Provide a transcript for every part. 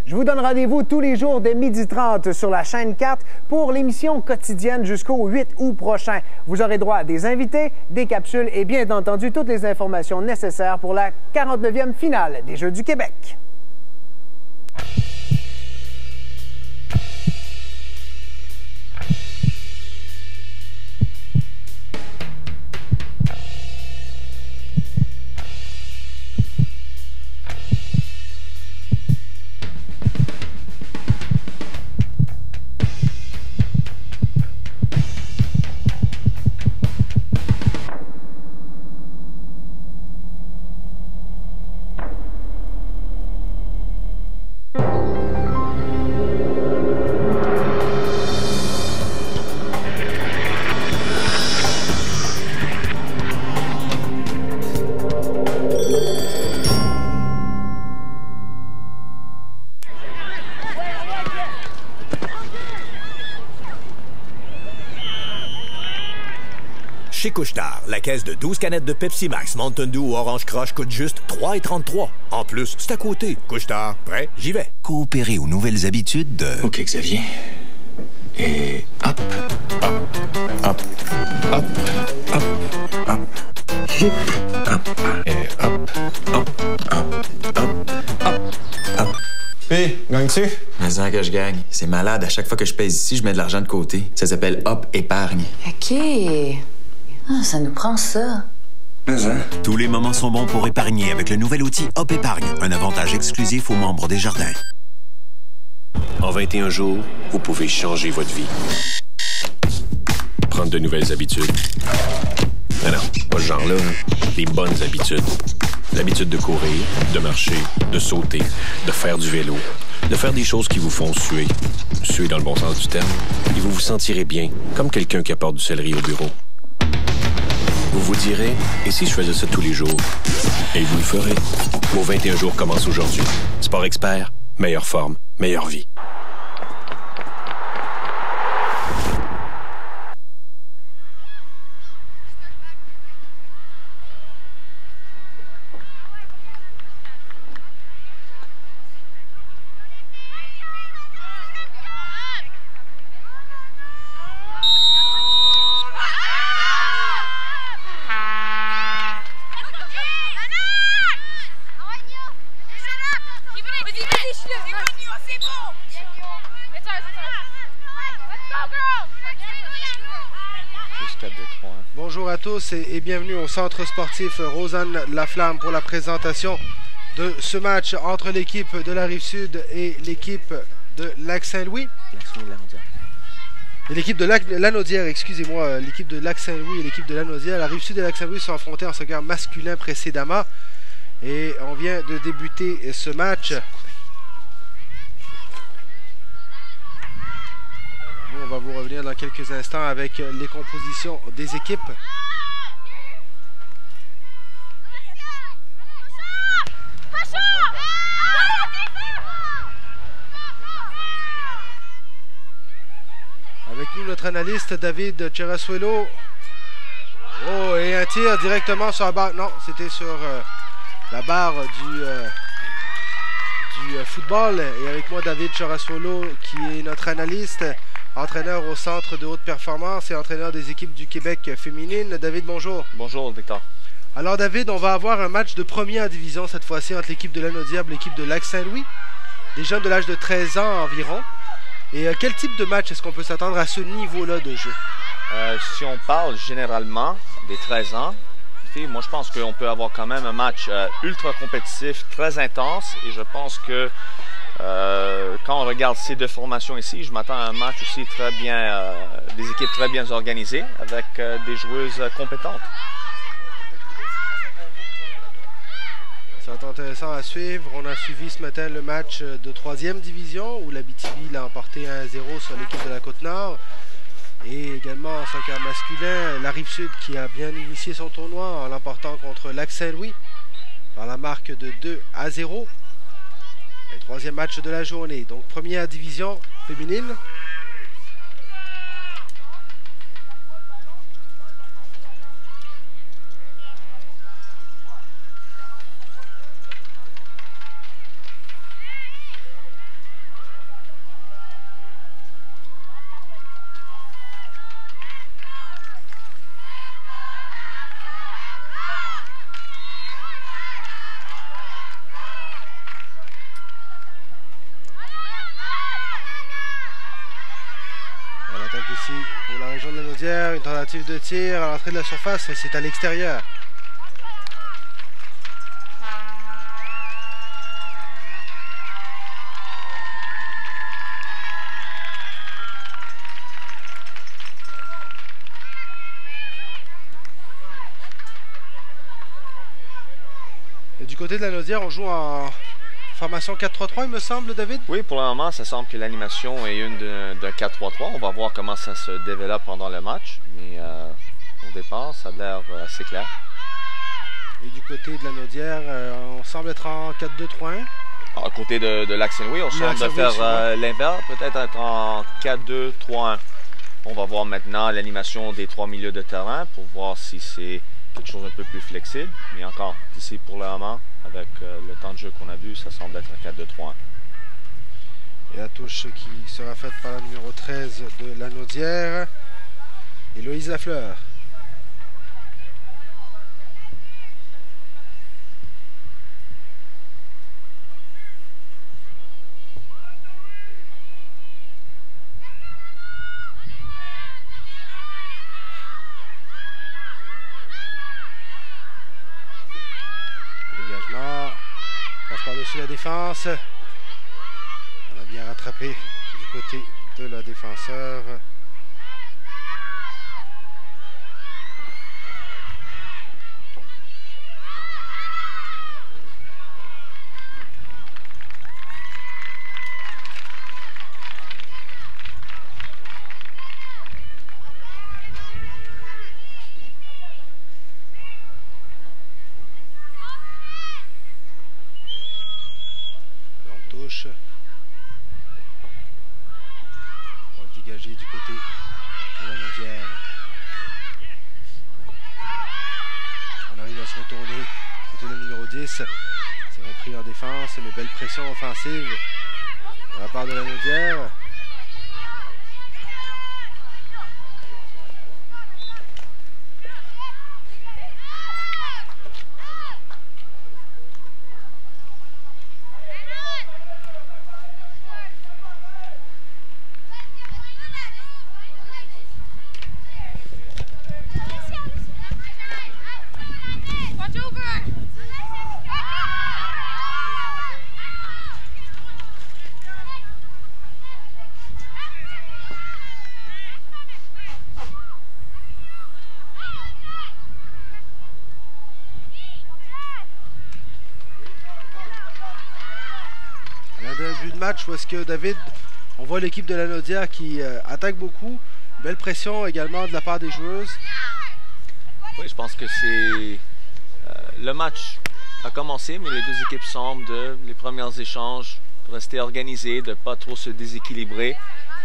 Je vous donne rendez-vous tous les jours dès 12h30 sur la chaîne 4 pour l'émission quotidienne jusqu'au 8 août prochain. Vous aurez droit à des invités, des capsules et bien entendu toutes les informations nécessaires pour la 49e finale des Jeux du Québec. Chez Couche-Tard, la caisse de 12 canettes de Pepsi Max, Mountain Dew ou Orange Crush coûte juste 3,33 $. En plus, c'est à côté. Couche-Tard, prêt? J'y vais. Coopérer aux nouvelles habitudes de... OK, Xavier. Et hop, hop, hop, hop, hop, hop, hop, et hop, hop, hop, hop, hop, hop. Hé, gagnes-tu? Mais ça que je gagne. C'est malade. À chaque fois que je pèse ici, je mets de l'argent de côté. Ça s'appelle Hop Épargne. OK. Ah, ça nous prend ça. Mais hein? Tous les moments sont bons pour épargner avec le nouvel outil Hop Épargne, un avantage exclusif aux membres des Jardins. En 21 jours, vous pouvez changer votre vie. Prendre de nouvelles habitudes. Mais non, pas ce genre-là. Les bonnes habitudes. L'habitude de courir, de marcher, de sauter, de faire du vélo, de faire des choses qui vous font suer. Suer dans le bon sens du terme. Et vous vous sentirez bien, comme quelqu'un qui apporte du céleri au bureau. Vous vous direz, et si je faisais ça tous les jours? Et vous le ferez. Vos 21 jours commencent aujourd'hui. Sport Expert, meilleure forme, meilleure vie. Bonjour à tous et bienvenue au centre sportif Rosanne Laflamme pour la présentation de ce match entre l'équipe de la Rive-Sud et l'équipe de Lac-Saint-Louis. L'équipe de Lanaudière, excusez-moi, l'équipe de Lac-Saint-Louis et l'équipe de Lanaudière. La Rive-Sud et Lac-Saint-Louis sont affrontés en soccer masculin précédemment et on vient de débuter ce match. Nous, on va vous revenir dans quelques instants avec les compositions des équipes. Avec nous, notre analyste David Cherasuelo. Oh, et un tir directement sur la barre. Non, c'était sur la barre du football. Et avec moi, David Cherasuelo, qui est notre analyste, entraîneur au centre de haute performance et entraîneur des équipes du Québec féminine. David, bonjour. Bonjour, Victor. Alors, David, on va avoir un match de première division cette fois-ci entre l'équipe de Lanaudière et l'équipe de Lac-Saint-Louis. Des jeunes de l'âge de 13 ans environ. Et quel type de match est-ce qu'on peut s'attendre à ce niveau-là de jeu? Si on parle généralement des 13 ans, moi je pense qu'on peut avoir quand même un match ultra compétitif, très intense. Et je pense que quand on regarde ces deux formations ici, je m'attends à un match aussi très bien des équipes très bien organisées avec des joueuses compétentes. Ça va être intéressant à suivre. On a suivi ce matin le match de 3e division où l'Abitibi l'a emporté 1-0 sur l'équipe de la Côte-Nord. Et également en soccer masculin, la Rive-Sud qui a bien initié son tournoi en l'emportant contre Lac-Saint-Louis par la marque de 2-0. Le 3e match de la journée. Donc première division féminine. Ici pour la région de la Naudière, une tentative de tir à l'entrée de la surface et c'est à l'extérieur. Et du côté de la Naudière, on joue en formation 4-3-3, il me semble, David? Oui, pour le moment, ça semble que l'animation est une d'un 4-3-3. On va voir comment ça se développe pendant le match. Mais au départ, ça a l'air assez clair. Et du côté de la Naudière, on semble être en 4-2-3-1. À côté de Lac-Saint-Louis, on semble faire l'inverse, peut-être être en 4-2-3-1. On va voir maintenant l'animation des 3 milieux de terrain pour voir si c'est quelque chose un peu plus flexible. Mais encore, d'ici pour le moment, avec le temps de jeu qu'on a vu, ça semble être un 4-2-3-1. Et la touche qui sera faite par la numéro 13 de la Naudière, Héloïse Lafleur. Passe par-dessus la défense. On a bien rattrapé du côté de la défenseur. Touche. On va le dégager du côté de la Naudière. On arrive à se retourner du côté de la numéro 10. C'est repris en défense, mais belle pression offensive de la part de la Naudière. But de match où est-ce que David, on voit l'équipe de la Naudière qui attaque beaucoup, belle pression également de la part des joueuses. Oui, je pense que c'est le match a commencé, mais les deux équipes semblent les premiers échanges rester organisés, de ne pas trop se déséquilibrer,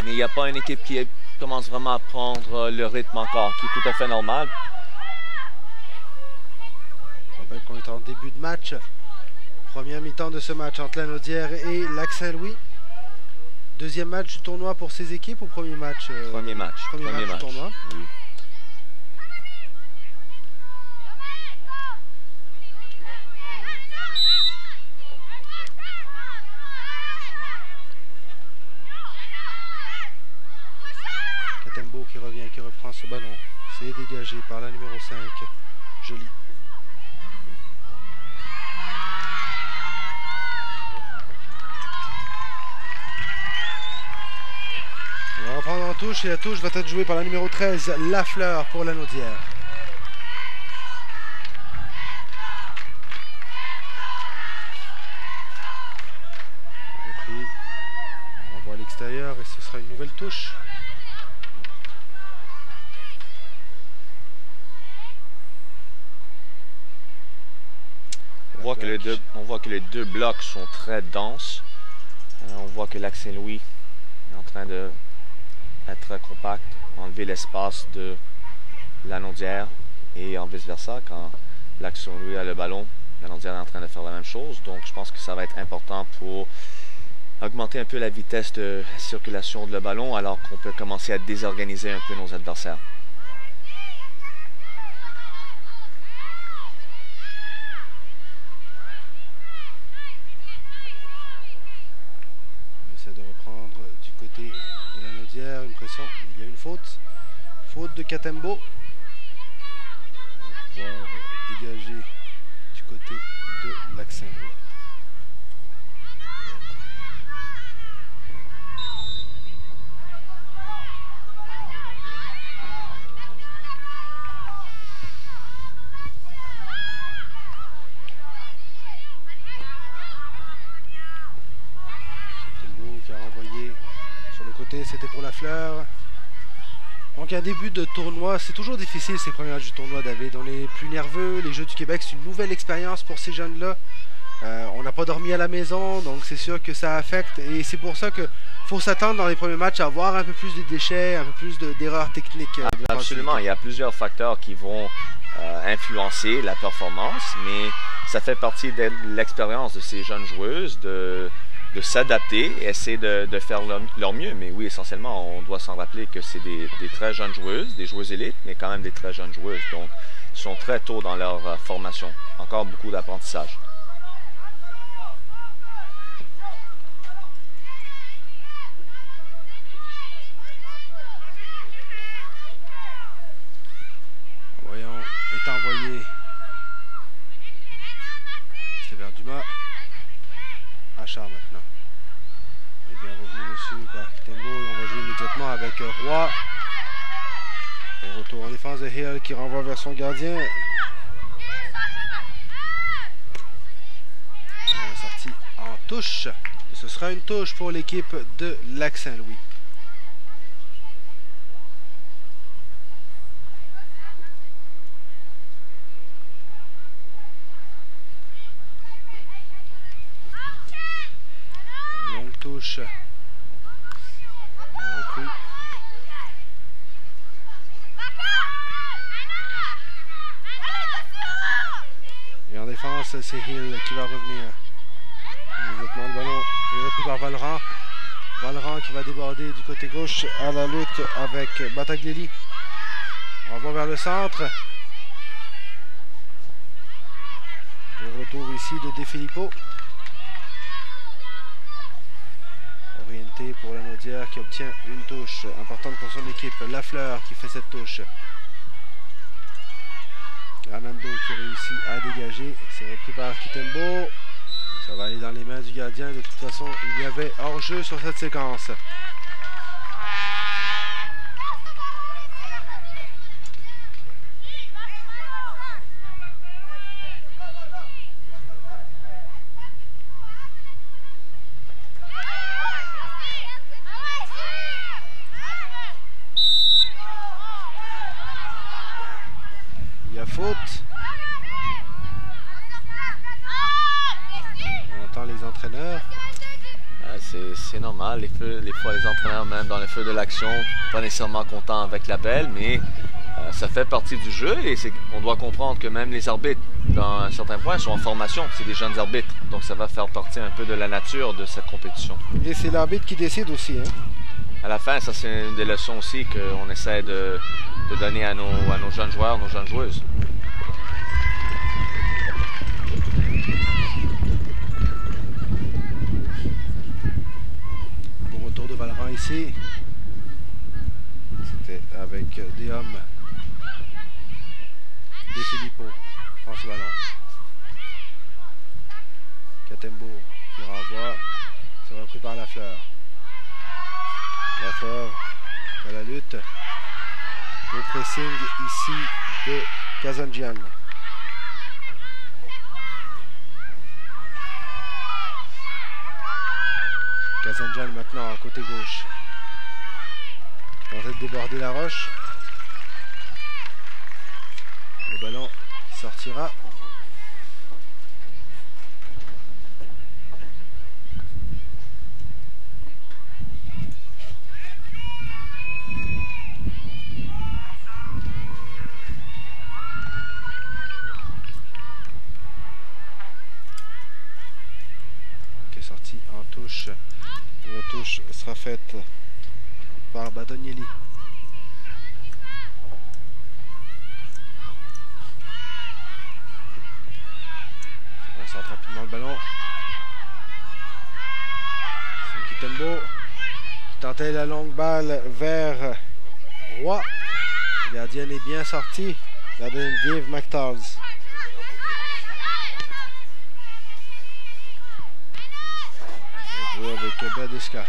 mais il n'y a pas une équipe qui commence vraiment à prendre le rythme encore, qui est tout à fait normal. Je rappelle qu'on est en début de match. Première mi-temps de ce match entre la Naudière et Lac-Saint-Louis. Deuxième match du tournoi pour ces équipes ou premier match? Premier match. Premier match du tournoi. Oui. Katembo qui revient, qui reprend ce ballon. C'est dégagé par la numéro 5, Jolie. reprendre en touche et la touche va être jouée par la numéro 13, Lafleur pour Lanaudière. Repris. On renvoie à l'extérieur et ce sera une nouvelle touche. On voit que les deux blocs sont très denses. On voit que Lac-Saint-Louis est en train d'être très compact, enlever l'espace de Lanaudière et en vice-versa. Quand Lac-Saint-Louis a le ballon, Lanaudière est en train de faire la même chose. Donc je pense que ça va être important pour augmenter un peu la vitesse de circulation de le ballon alors qu'on peut commencer à désorganiser un peu nos adversaires. De reprendre du côté de Lanaudière, une pression, il y a une faute de Katembo. On va pouvoir dégager du côté de Lac-Saint-Louis. Qui a renvoyé sur le côté, c'était pour Lafleur. Donc un début de tournoi, c'est toujours difficile ces premiers matchs du tournoi, David. On est plus nerveux, les Jeux du Québec c'est une nouvelle expérience pour ces jeunes-là. On n'a pas dormi à la maison, donc c'est sûr que ça affecte. Et c'est pour ça qu'il faut s'attendre dans les premiers matchs à avoir un peu plus de déchets, un peu plus d'erreurs techniques. Absolument, il y a plusieurs facteurs qui vont influencer la performance, mais ça fait partie de l'expérience de ces jeunes joueuses de s'adapter et essayer de faire leur mieux. Mais oui, essentiellement, on doit s'en rappeler que c'est des très jeunes joueuses, des joueuses élites, mais quand même des très jeunes joueuses. Donc, ils sont très tôt dans leur formation. Encore beaucoup d'apprentissage. Voyons, est envoyé. C'est vers Dumas. Achard maintenant. Et bien revenu dessus par Katembo et on va jouer immédiatement avec Roy. Et retour en défense de Hill qui renvoie vers son gardien. On est sorti en touche. Et ce sera une touche pour l'équipe de Lac-Saint-Louis. Touche. Et en défense, c'est Hill qui va revenir. Immédiatement, le ballon est repris par Valran. Valran qui va déborder du côté gauche à la lutte avec Bataglelli. On va vers le centre. Le retour ici de De Filippo. Orienté pour Lanaudière qui obtient une touche importante pour son équipe. Lafleur qui fait cette touche. Armando qui réussit à dégager. C'est repris par Katembo. Ça va aller dans les mains du gardien. De toute façon, il y avait hors-jeu sur cette séquence. Faute. On entend les entraîneurs. C'est normal. Les fois, les entraîneurs, même dans le feu de l'action, pas nécessairement contents avec l'appel, mais ça fait partie du jeu et on doit comprendre que même les arbitres, dans un certain point, sont en formation. C'est des jeunes arbitres. Donc ça va faire partie un peu de la nature de cette compétition. Et c'est l'arbitre qui décide aussi. Hein? À la fin, ça c'est une des leçons aussi qu'on essaie de donner à nos jeunes joueurs, nos jeunes joueuses. Bon retour de Valran ici. C'était avec des hommes. De Filippo prend ce ballon. Katembo qui renvoie. C'est repris par Lafleur. Lafleur à la lutte. Beau pressing ici de Kazanjian. Kazanjian maintenant à côté gauche. Tente de déborder la roche. Le ballon sortira. Sortie en touche. La touche sera faite par Badonielli. On sort rapidement le ballon. C'est Kitembo qui tentait la longue balle vers Roy. Le gardien est bien sorti. Gardien Dave McTalls. Avec Badeska.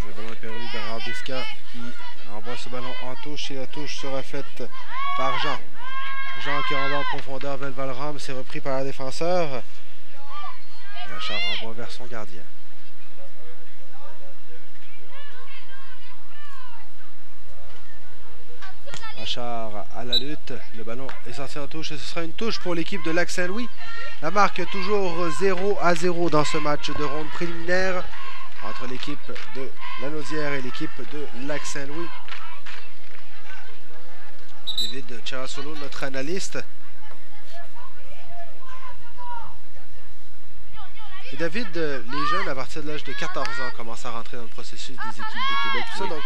Le ballon est perdu par Badeska qui envoie ce ballon en touche et la touche sera faite par Jean. Jean qui envoie en profondeur vers le Valram, c'est repris par un défenseur. Et Achard renvoie vers son gardien. Achard à la lutte, le ballon est sorti en touche et ce sera une touche pour l'équipe de Lac-Saint-Louis. La marque toujours 0-0 dans ce match de ronde préliminaire entre l'équipe de Lanaudière et l'équipe de Lac-Saint-Louis. David Charasolo, notre analyste. Et David, les jeunes à partir de l'âge de 14 ans commencent à rentrer dans le processus des équipes de Québec. Tout ça, donc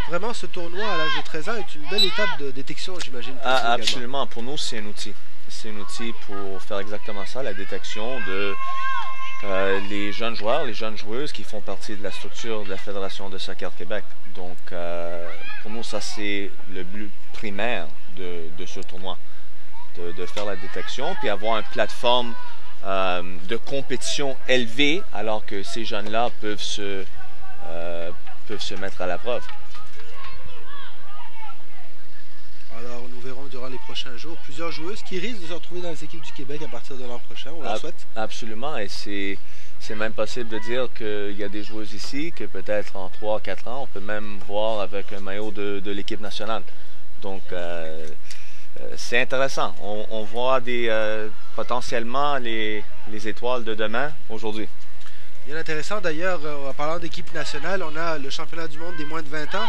vraiment ce tournoi à l'âge de 13 ans est une belle étape de détection, j'imagine. Absolument, pour nous c'est un outil. C'est un outil pour faire exactement ça, la détection de les jeunes joueurs, les jeunes joueuses qui font partie de la structure de la Fédération de Soccer Québec. Donc pour nous ça c'est le but primaire de ce tournoi, de faire la détection puis avoir une plateforme de compétition élevée alors que ces jeunes-là peuvent se mettre à la preuve. Alors nous verrons durant les prochains jours plusieurs joueuses qui risquent de se retrouver dans les équipes du Québec à partir de l'an prochain, on leur souhaite. Absolument, et c'est même possible de dire qu'il y a des joueuses ici que peut-être en 3-4 ans on peut même voir avec un maillot de l'équipe nationale. Donc c'est intéressant, on voit potentiellement les étoiles de demain aujourd'hui. Bien intéressant d'ailleurs, en parlant d'équipe nationale, on a le championnat du monde des moins de 20 ans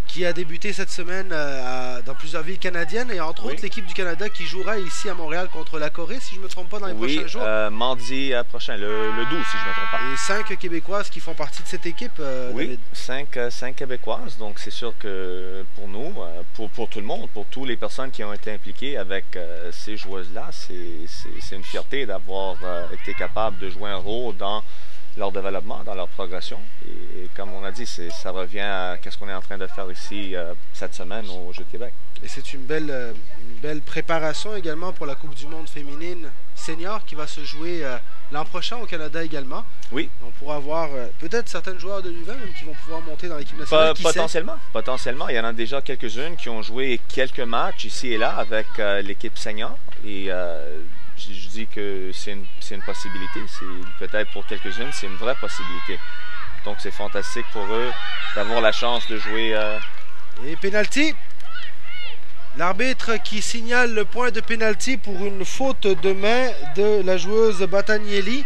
qui a débuté cette semaine dans plusieurs villes canadiennes et entre autres l'équipe du Canada qui jouera ici à Montréal contre la Corée, si je ne me trompe pas, dans les prochains jours. Mardi prochain, le 12 si je ne me trompe pas. Et 5 Québécoises qui font partie de cette équipe, oui, David. 5 Québécoises, donc c'est sûr que pour nous, pour tout le monde, pour toutes les personnes qui ont été impliquées avec ces joueuses-là, c'est une fierté d'avoir été capable de jouer un rôle dans leur développement, dans leur progression. Et comme on a dit, ça revient à ce qu'on est en train de faire ici cette semaine au Jeux de Québec. Et c'est une belle préparation également pour la Coupe du monde féminine senior qui va se jouer l'an prochain au Canada également. Oui. On pourra avoir peut-être certains joueurs de l'U20 même qui vont pouvoir monter dans l'équipe nationale. Potentiellement. Il y en a déjà quelques-unes qui ont joué quelques matchs ici et là avec l'équipe senior. Et je dis que c'est une possibilité. Peut-être pour quelques-unes, c'est une vraie possibilité. Donc c'est fantastique pour eux d'avoir la chance de jouer. Et pénalty. L'arbitre qui signale le point de pénalty pour une faute de main de la joueuse Batanielli.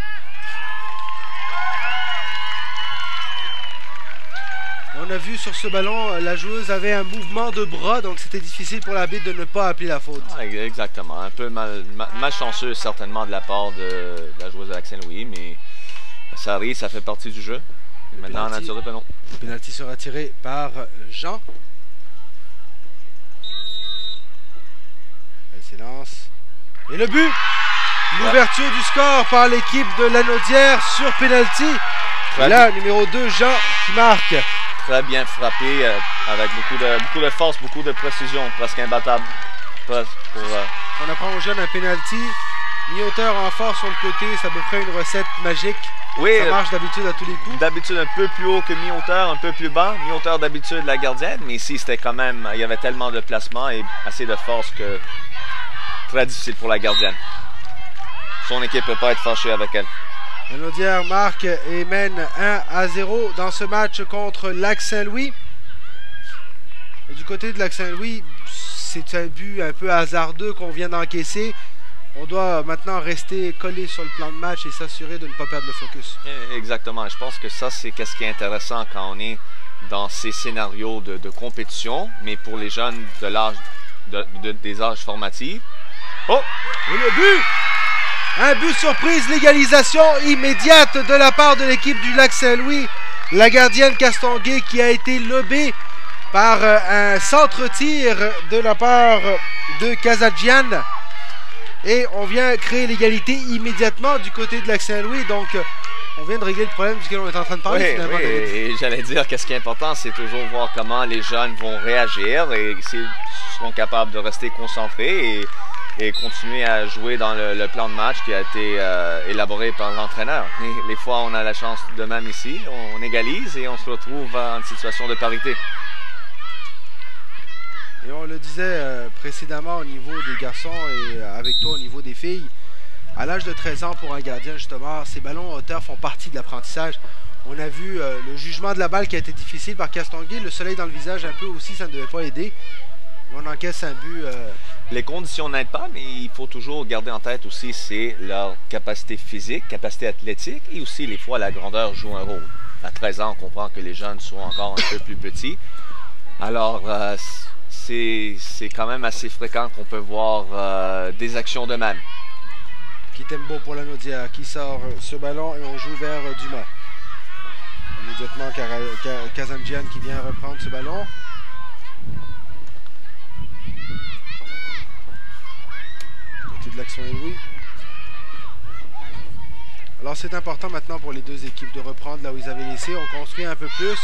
On a vu sur ce ballon, la joueuse avait un mouvement de bras, donc c'était difficile pour l'arbitre de ne pas appeler la faute. Exactement. Un peu malchanceux certainement de la part de la joueuse de Lac-Saint-Louis, mais ça arrive, ça fait partie du jeu. Et maintenant, on a tiré le ballon. Le pénalty sera tiré par Jean. Elle s'élance. Et le but! L'ouverture du score par l'équipe de Lanaudière sur pénalty. Et là, numéro 2, Jean qui marque. Très bien frappé, avec beaucoup de force, beaucoup de précision, presque imbattable. On apprend aux jeunes un pénalty Mi-hauteur en force sur le côté, c'est à peu près une recette magique. Oui, ça marche d'habitude à tous les coups. D'habitude un peu plus haut que mi-hauteur, un peu plus bas. Mi-hauteur d'habitude la gardienne, mais ici c'était quand même, il y avait tellement de placement et assez de force que très difficile pour la gardienne. Son équipe ne peut pas être fâchée avec elle. Lanaudière marque et mène 1-0 dans ce match contre Lac-Saint-Louis. Du côté de Lac-Saint-Louis, c'est un but un peu hasardeux qu'on vient d'encaisser. On doit maintenant rester collé sur le plan de match et s'assurer de ne pas perdre le focus. Exactement. Je pense que ça, c'est ce qui est intéressant quand on est dans ces scénarios de compétition, mais pour les jeunes de l'âge des âges formatifs. Oh! Et le but! Un but surprise, l'égalisation immédiate de la part de l'équipe du Lac-Saint-Louis. La gardienne Castonguay qui a été lobée par un centre-tir de la part de Kazadjian. Et on vient créer l'égalité immédiatement du côté de Lac-Saint-Louis. Donc, on vient de régler le problème duquel on est en train de parler finalement. Oui, et j'allais dire que ce qui est important, c'est toujours voir comment les jeunes vont réagir et s'ils seront capables de rester concentrés et continuer à jouer dans le plan de match qui a été élaboré par l'entraîneur. Les fois, on a la chance de même ici, on égalise et on se retrouve en situation de parité. Et on le disait précédemment au niveau des garçons et avec toi au niveau des filles, à l'âge de 13 ans pour un gardien justement, ces ballons en hauteur font partie de l'apprentissage. On a vu le jugement de la balle qui a été difficile par Castonguay, le soleil dans le visage un peu aussi, ça ne devait pas aider. On encaisse un but. Les conditions n'aident pas, mais il faut toujours garder en tête aussi, c'est leur capacité physique, capacité athlétique et aussi les fois la grandeur joue un rôle. À 13 ans, on comprend que les jeunes sont encore un peu plus petits. Alors, c'est quand même assez fréquent qu'on peut voir des actions de même. Kitembo pour Lanaudière qui sort ce ballon et on joue vers Dumas. Immédiatement Kazadjian qui vient reprendre ce ballon. Côté de Lac-Saint-Louis. Alors c'est important maintenant pour les deux équipes de reprendre là où ils avaient laissé. On construit un peu plus.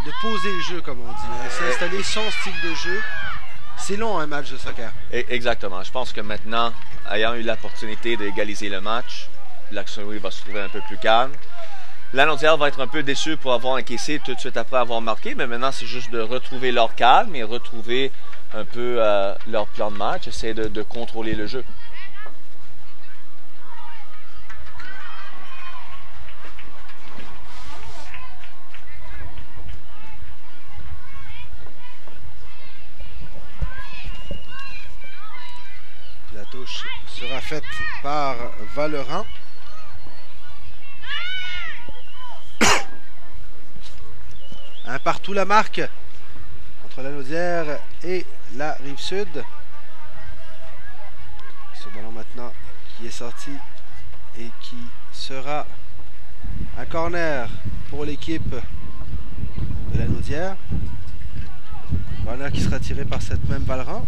De poser le jeu, comme on dit. S'installer son style de jeu. C'est long, un match de soccer. Exactement. Je pense que maintenant, ayant eu l'opportunité d'égaliser le match, Lac-Saint-Louis va se trouver un peu plus calme. Lanaudière va être un peu déçu pour avoir encaissé tout de suite après avoir marqué, mais maintenant, c'est juste de retrouver leur calme et retrouver un peu leur plan de match, essayer de contrôler le jeu. La touche sera faite par Vallerand. Un partout la marque entre Lanaudière et la Rive-Sud. Ce ballon maintenant qui est sorti et qui sera un corner pour l'équipe de Lanaudière. Corner qui sera tiré par cette même Vallerand.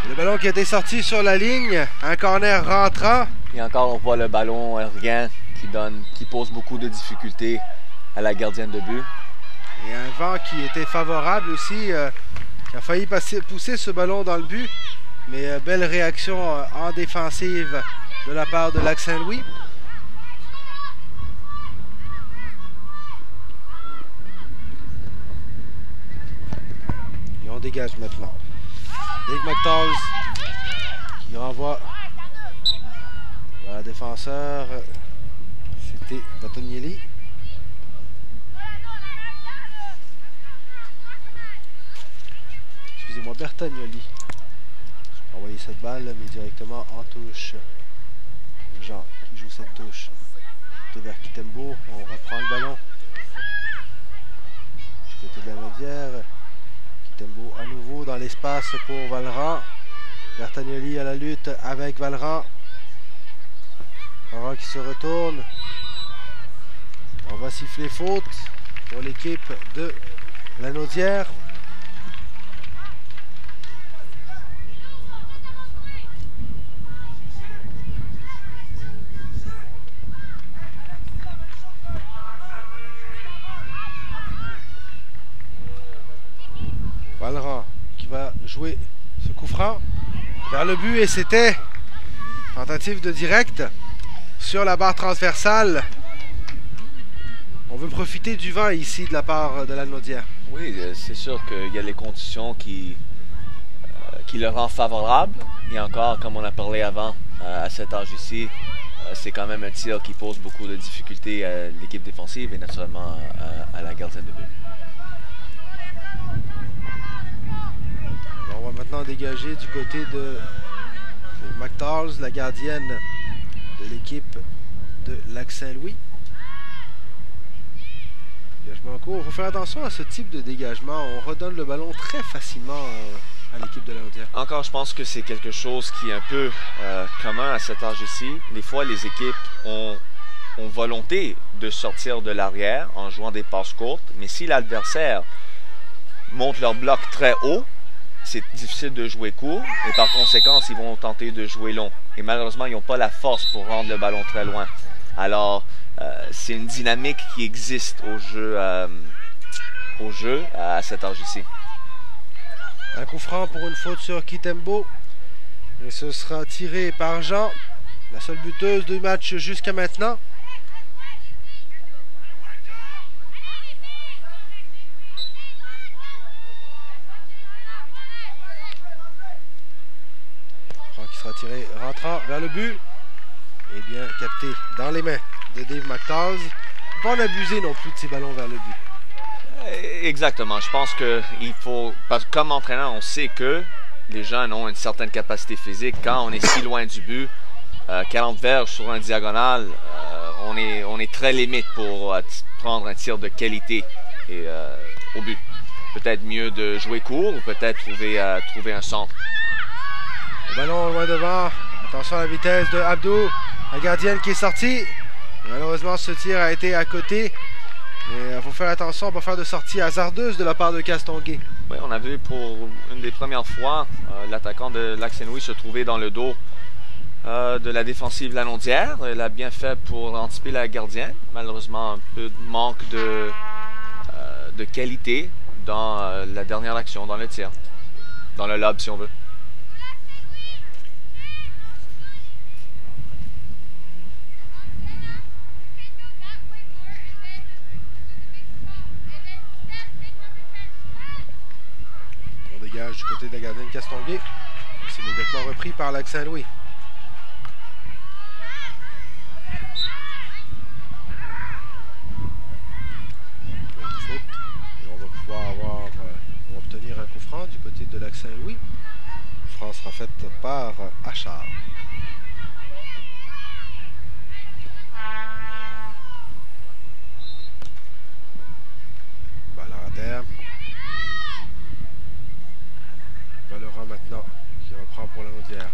Le ballon qui a été sorti sur la ligne, un corner rentrant. Et encore, on voit le ballon aérien qui pose beaucoup de difficultés à la gardienne de but. Et un vent qui était favorable aussi, qui a failli pousser ce ballon dans le but. Mais belle réaction en défensive de la part de Lac-Saint-Louis. Et on dégage maintenant. Dave McTalls qui renvoie vers la défenseur. C'était Bertagnelli. Excusez-moi, Bertagnelli. Envoyer cette balle, mais directement en touche. Jean qui joue cette touche. Vers Kitembo, on reprend le ballon. Du côté de la Lanaudière. Kitembo à nouveau dans l'espace pour Vallerand. Bertagnelli à la lutte avec Vallerand. Vallerand qui se retourne. On va siffler faute pour l'équipe de Lanaudière. Valran qui va jouer ce coup franc vers le but et c'était tentative de direct sur la barre transversale. On veut profiter du vent ici de la part de la Naudière. Oui, c'est sûr qu'il y a les conditions qui le rendent favorable. Et encore, comme on a parlé avant, à cet âge ici, c'est quand même un tir qui pose beaucoup de difficultés à l'équipe défensive et naturellement à la gardienne de but. On va maintenant dégager du côté de McTalls, la gardienne de l'équipe de Lac-Saint-Louis. Dégagement en cours. Il faut faire attention à ce type de dégagement. On redonne le ballon très facilement à l'équipe de la Naudière. Encore, je pense que c'est quelque chose qui est un peu commun à cet âge ici. Des fois, les équipes ont volonté de sortir de l'arrière en jouant des passes courtes, mais si l'adversaire monte leur bloc très haut, c'est difficile de jouer court et par conséquent, ils vont tenter de jouer long. Et malheureusement, ils n'ont pas la force pour rendre le ballon très loin. Alors, c'est une dynamique qui existe au jeu à cet âge ici. Un coup franc pour une faute sur Kitembo. Et ce sera tiré par Jean, la seule buteuse du match jusqu'à maintenant. Franc qui sera tiré rentrant vers le but. Et bien capté dans les mains de Dave McTalls. Pas en abuser non plus de ces ballons vers le but. Exactement. Je pense qu'il faut, parce que comme entraîneur, on sait que les jeunes ont une certaine capacité physique. Quand on est si loin du but, 40 verges sur un diagonal, on est très limite pour prendre un tir de qualité et, au but. Peut-être mieux de jouer court ou peut-être trouver un centre. Le ballon loin devant. Attention à la vitesse de Abdou. La gardienne qui est sortie. Malheureusement, ce tir a été à côté. Mais il faut faire attention, on va faire de sortie hasardeuse de la part de Castonguay. Oui, on a vu pour une des premières fois l'attaquant de Lac-Saint-Louis se trouver dans le dos de la défensive Lanaudière. Elle a bien fait pour anticiper la gardienne. Malheureusement, un peu de manque de qualité dans la dernière action, dans le tir. Dans le lob, si on veut. Du côté de la gardienne Castonguay. C'est immédiatement repris par Lac-Saint-Louis. Une faute. Et on va pouvoir obtenir un coup franc du côté de Lac-Saint-Louis. Le coup franc sera fait par Achard. Balle à terre. Valorant maintenant qui reprend pour la Naudière.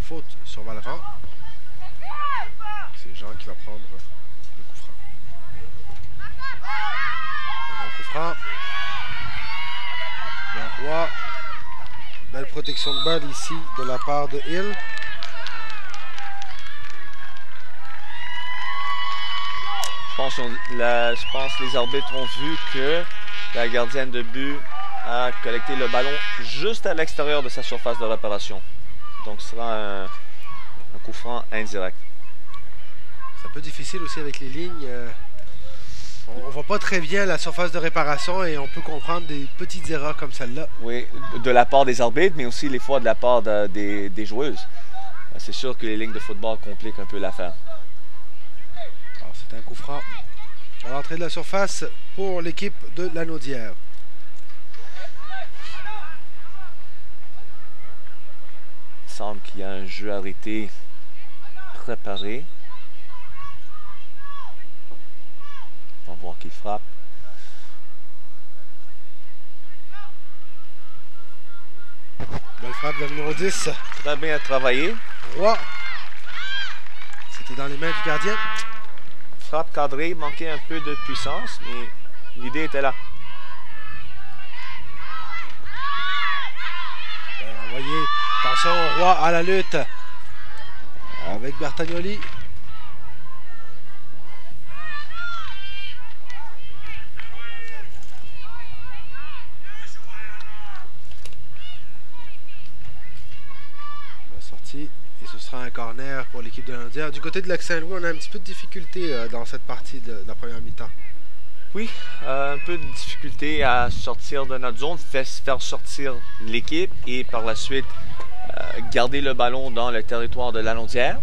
Faute sur Valorant. C'est Jean qui va prendre le coup franc. Un coup franc. Bien Roy. Belle protection de balle ici de la part de Hill. Je pense que les arbitres ont vu que la gardienne de but a collecté le ballon juste à l'extérieur de sa surface de réparation. Donc ce sera un coup franc indirect. C'est un peu difficile aussi avec les lignes. On ne voit pas très bien la surface de réparation et on peut comprendre des petites erreurs comme celle-là. Oui, de la part des arbitres, mais aussi les fois de la part des joueuses. C'est sûr que les lignes de football compliquent un peu l'affaire. Alors c'est un coup franc à l'entrée de la surface pour l'équipe de la Naudière. Il semble qu'il y a un jeu arrêté préparé. On va voir qui frappe. Belle frappe de la numéro 10. Très bien travaillé. Wow. C'était dans les mains du gardien. Frappe cadrée, manquait un peu de puissance, mais l'idée était là. Envoyé. Attention, Roy à la lutte avec Bertagnoli. sera un corner pour l'équipe de Lanaudière. Du côté de Lac-Saint-Louis, on a un petit peu de difficulté dans cette partie de la première mi-temps. Oui, un peu de difficulté à sortir de notre zone, faire sortir l'équipe et par la suite garder le ballon dans le territoire de Lanaudière.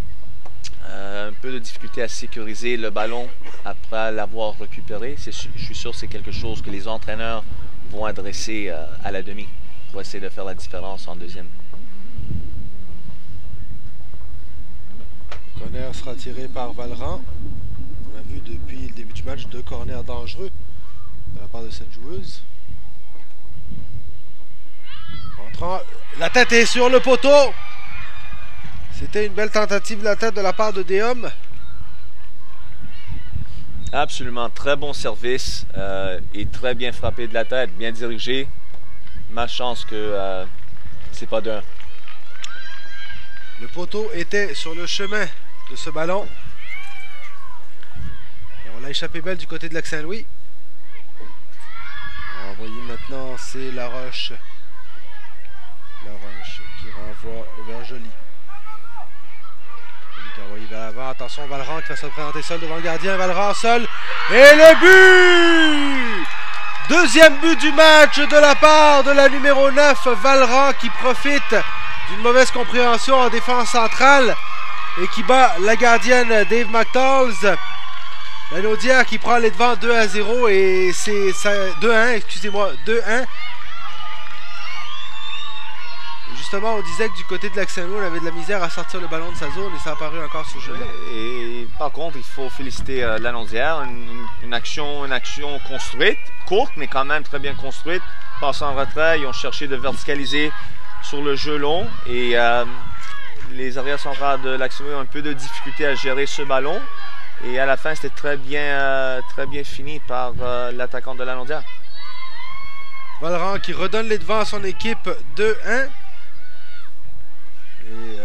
Un peu de difficulté à sécuriser le ballon après l'avoir récupéré. Je suis sûr que c'est quelque chose que les entraîneurs vont adresser à la demi pour essayer de faire la différence en deuxième. Le corner sera tiré par Valran. On a vu depuis le début du match 2 corners dangereux de la part de cette joueuse. Entrant, la tête est sur le poteau. C'était une belle tentative de la tête de la part de Déum. Absolument, très bon service et très bien frappé de la tête, bien dirigé. Malchance que c'est pas d'un. Le poteau était sur le chemin de ce ballon. Et on l'a échappé belle du côté de Lac-Saint-Louis. On va envoyer maintenant, c'est Laroche. Laroche qui renvoie vers Joly. Joly qui a envoyé vers l'avant. Attention, Valran qui va se présenter seul devant le gardien. Valran seul. Et le but! Deuxième but du match de la part de la numéro 9, Valran, qui profite d'une mauvaise compréhension en défense centrale et qui bat la gardienne Dave McTalls. Lanaudière qui prend les devants 2-0 et c'est 2-1, excusez-moi, 2-1. Justement, on disait que du côté de Lac-Saint-Louis, on avait de la misère à sortir le ballon de sa zone et ça a apparu encore sur le jeu. Et par contre, il faut féliciter Lanaudière. Une action construite, courte, mais quand même très bien construite. Passant en retrait, ils ont cherché de verticaliser sur le jeu long et les arrières centrales de Lac-Saint-Louis ont un peu de difficulté à gérer ce ballon. Et à la fin, c'était très bien fini par l'attaquant de Lanaudière. Valran qui redonne les devants à son équipe 2-1. Et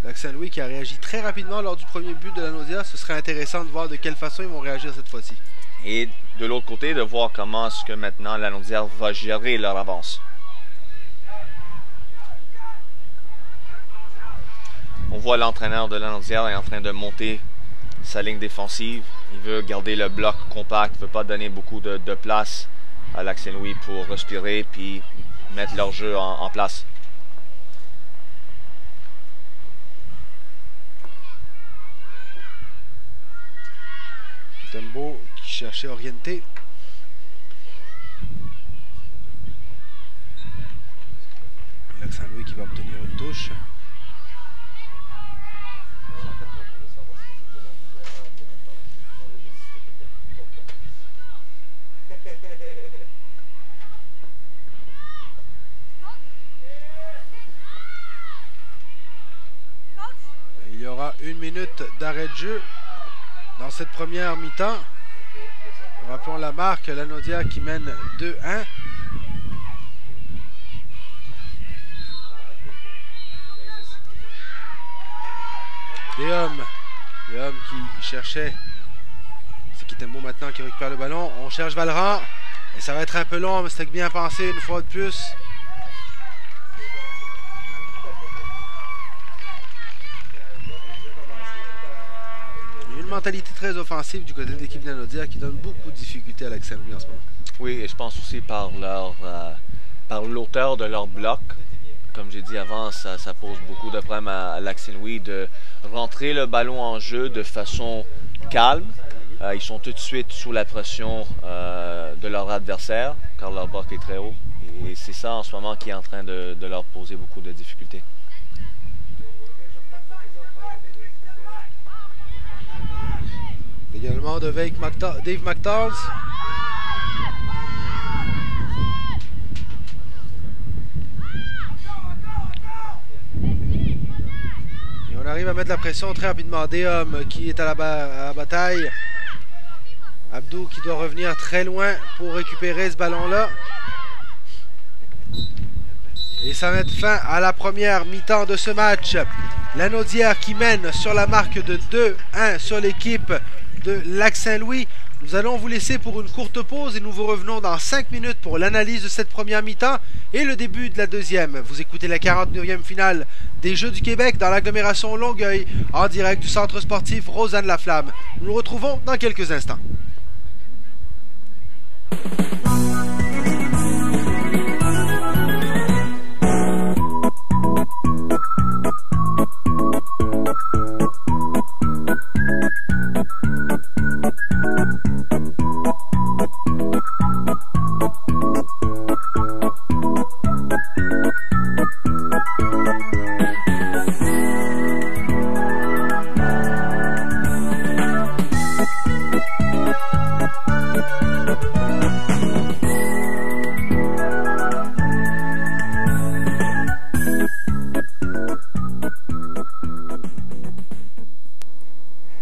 Lac-Saint-Louis qui a réagi très rapidement lors du premier but de Lanaudière. Ce serait intéressant de voir de quelle façon ils vont réagir cette fois-ci. Et de l'autre côté, de voir comment est-ce que maintenant Lanaudière va gérer leur avance. On voit l'entraîneur de Lanaudière est en train de monter sa ligne défensive. Il veut garder le bloc compact, il ne veut pas donner beaucoup de place à Lac-Saint-Louis pour respirer puis mettre leur jeu en place. Tembo qui cherchait à orienter. Lac-Saint-Louis qui va obtenir une touche. Il y aura 1 minute d'arrêt de jeu dans cette première mi-temps. Rappelons la marque, Lanaudière qui mène 2-1. Déum qui cherchait. C'est Kitembo maintenant qui récupère le ballon. On cherche Valran. Et ça va être un peu long, mais c'était bien pensé une fois de plus. Une mentalité très offensive du côté de l'équipe de Lanaudière qui donne beaucoup de difficultés à Lac-Saint-Louis en ce moment. Oui, et je pense aussi par l'auteur de leur bloc. Comme j'ai dit avant, ça pose beaucoup de problèmes à Lac-Saint-Louis de rentrer le ballon en jeu de façon calme. Ils sont tout de suite sous la pression de leur adversaire car leur bloc est très haut. Et c'est ça en ce moment qui est en train de leur poser beaucoup de difficultés. Également de Dave McTalls. Et on arrive à mettre la pression très rapidement. Déum qui est à la bataille. Abdou qui doit revenir très loin pour récupérer ce ballon-là. Et ça met fin à la première mi-temps de ce match. Lanaudière qui mène sur la marque de 2-1 sur l'équipe de Lac-Saint-Louis. Nous allons vous laisser pour une courte pause et nous vous revenons dans 5 minutes pour l'analyse de cette première mi-temps et le début de la deuxième. Vous écoutez la 49e finale des Jeux du Québec dans l'agglomération Longueuil en direct du centre sportif Rosanne-Laflamme. Nous nous retrouvons dans quelques instants.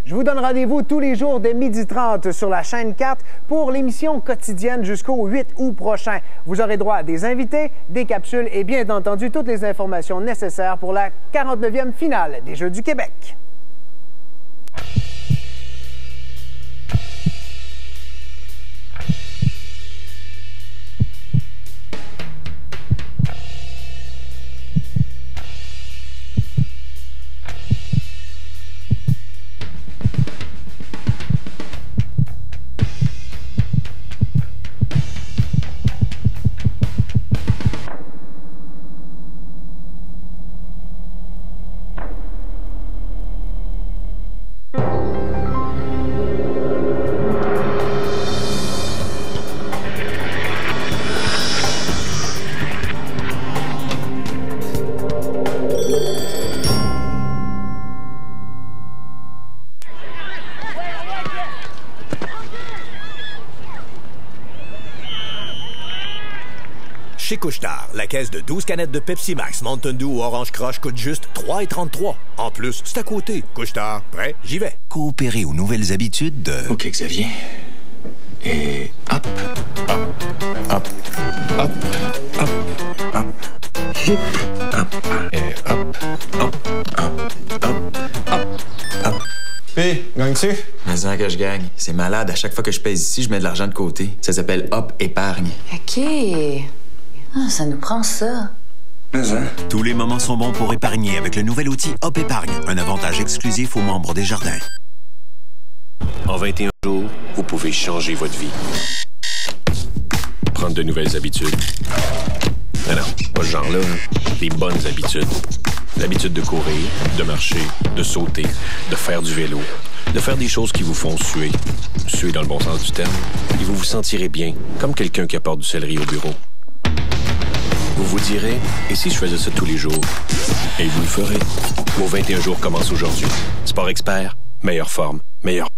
Je vous donne rendez-vous tous les jours dès 12h30 sur la chaîne 4 pour l'émission quotidienne jusqu'au 8 août prochain. Vous aurez droit à des invités, des capsules et bien entendu toutes les informations nécessaires pour la 49e finale des Jeux du Québec. Chez Couche-Tard, la caisse de 12 canettes de Pepsi Max Mountain Dew ou Orange Crush coûte juste 3,33. En plus, c'est à côté. Couche-Tard, prêt? J'y vais. Coopérer aux nouvelles habitudes de... OK, Xavier. Et hop, hop, hop, hop, hop, hop, hop, et hop, hop, hop, hop, hop, hop. Puis, gagnes-tu? Mais ça que je gagne. C'est malade. À chaque fois que je pèse ici, je mets de l'argent de côté. Ça s'appelle Hop Épargne. OK. Ah, ça nous prend ça. Mais hein? Tous les moments sont bons pour épargner avec le nouvel outil Hop Épargne, un avantage exclusif aux membres des jardins. En 21 jours, vous pouvez changer votre vie. Prendre de nouvelles habitudes. Mais non, pas ce genre-là. Les bonnes habitudes. L'habitude de courir, de marcher, de sauter, de faire du vélo, de faire des choses qui vous font suer. Suer dans le bon sens du terme. Et vous vous sentirez bien, comme quelqu'un qui apporte du céleri au bureau. Vous vous direz, et si je faisais ça tous les jours? Et vous le ferez. Vos 21 jours commencent aujourd'hui. Sport Expert, meilleure forme, meilleure.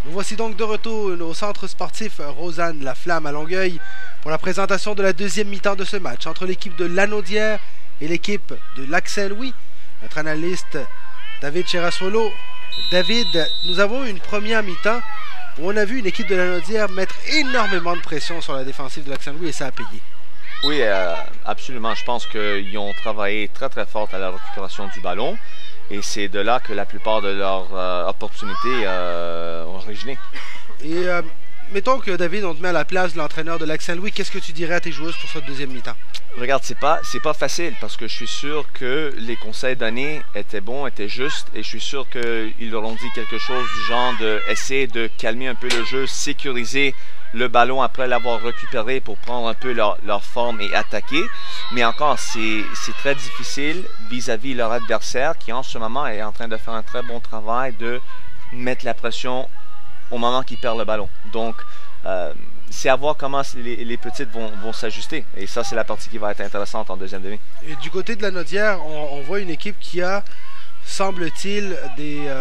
Nous voici donc de retour au centre sportif Rosanne La Flamme à Longueuil pour la présentation de la deuxième mi-temps de ce match entre l'équipe de Lanaudière et l'équipe de Lac-Saint-Louis. Notre analyste David Cherasolo. David, nous avons eu une première mi-temps où on a vu une équipe de Lanaudière mettre énormément de pression sur la défensive de Lac-Saint-Louis et ça a payé. Oui, absolument. Je pense qu'ils ont travaillé très très fort à la récupération du ballon. Et c'est de là que la plupart de leurs opportunités ont originer. Et mettons que David, on te met à la place de l'entraîneur de Lac-Saint-Louis, qu'est-ce que tu dirais à tes joueuses pour cette deuxième mi-temps? Regarde, c'est pas facile parce que je suis sûr que les conseils donnés étaient bons, étaient justes et je suis sûr qu'ils leur ont dit quelque chose du genre d'essayer de calmer un peu le jeu, sécuriser le ballon après l'avoir récupéré pour prendre un peu leur forme et attaquer. Mais encore, c'est très difficile vis-à-vis leur adversaire qui en ce moment est en train de faire un très bon travail de mettre la pression au moment qu'ils perdent le ballon. Donc, c'est à voir comment les petites vont s'ajuster. Et ça, c'est la partie qui va être intéressante en deuxième demi. Et du côté de Lanaudière, on voit une équipe qui a, semble-t-il, des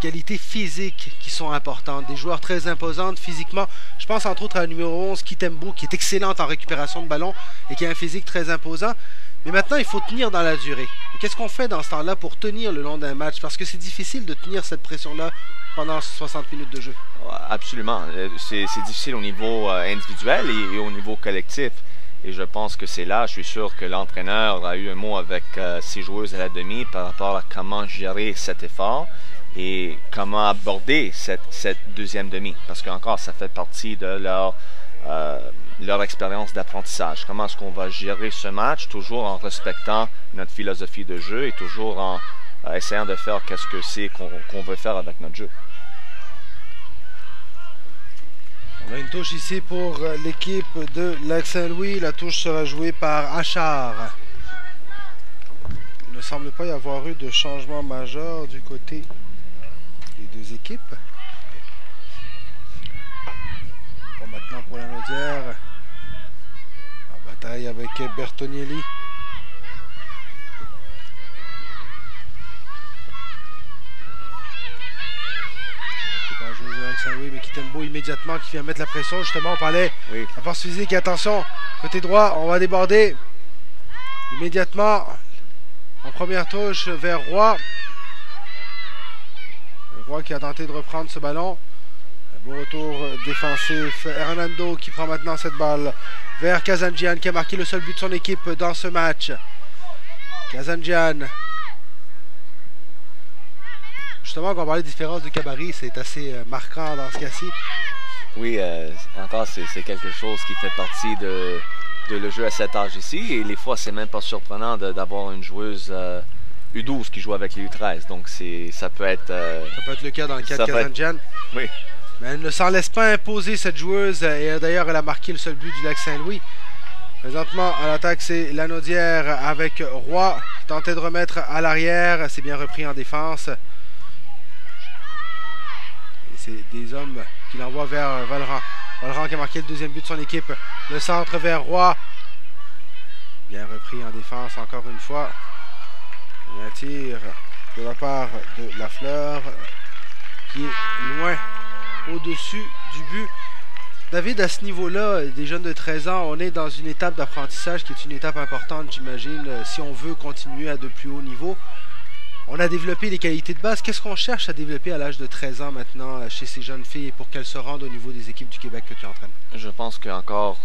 qualités physiques qui sont importantes, des joueurs très imposantes physiquement. Je pense entre autres à la numéro 11, Kitembo, qui est excellente en récupération de ballon et qui a un physique très imposant. Mais maintenant, il faut tenir dans la durée. Qu'est-ce qu'on fait dans ce temps-là pour tenir le long d'un match? Parce que c'est difficile de tenir cette pression-là pendant 60 minutes de jeu. Absolument. C'est difficile au niveau individuel et au niveau collectif. Et je pense que c'est là, je suis sûr que l'entraîneur a eu un mot avec ses joueuses à la demi par rapport à comment gérer cet effort et comment aborder cette deuxième demi. Parce qu'encore, ça fait partie de leur expérience d'apprentissage. Comment est-ce qu'on va gérer ce match, toujours en respectant notre philosophie de jeu et toujours en essayant de faire qu'est-ce que c'est qu'on veut faire avec notre jeu. On a une touche ici pour l'équipe de Lac-Saint-Louis. La touche sera jouée par Achard. Il ne semble pas y avoir eu de changement majeur du côté des deux équipes. Bon, maintenant pour Lanaudière, en bataille avec Bertonielli. Oui, mais Kitembo immédiatement qui vient mettre la pression. Justement, on parlait de la force physique. Attention, côté droit, on va déborder immédiatement en première touche vers Roy. Roy qui a tenté de reprendre ce ballon. Un beau retour défensif. Hernando qui prend maintenant cette balle vers Kazandjian qui a marqué le seul but de son équipe dans ce match. Kazandjian. Justement, quand on parlait de différence de cabaret, c'est assez marquant dans ce cas-ci. Oui, encore, c'est quelque chose qui fait partie de le jeu à cet âge ici. Et les fois, c'est même pas surprenant d'avoir une joueuse U12 qui joue avec les U13. Donc, ça peut être... ça peut être le cas dans le cas de Kazandjian. Oui. Mais elle ne s'en laisse pas imposer, cette joueuse. Et d'ailleurs, elle a marqué le seul but du Lac-Saint-Louis. Présentement, à l'attaque, c'est Lanaudière avec Roy qui tentait de remettre à l'arrière. C'est bien repris en défense. C'est des hommes qui l'envoient vers Valran. Valran qui a marqué le deuxième but de son équipe. Le centre vers Roy. Bien repris en défense encore une fois. Il y a un tir de la part de Lafleur qui est loin au-dessus du but. David, à ce niveau-là, des jeunes de 13 ans, on est dans une étape d'apprentissage qui est une étape importante, j'imagine, si on veut continuer à de plus haut niveau. On a développé les qualités de base. Qu'est-ce qu'on cherche à développer à l'âge de 13 ans maintenant chez ces jeunes filles pour qu'elles se rendent au niveau des équipes du Québec que tu entraînes? Je pense qu'encore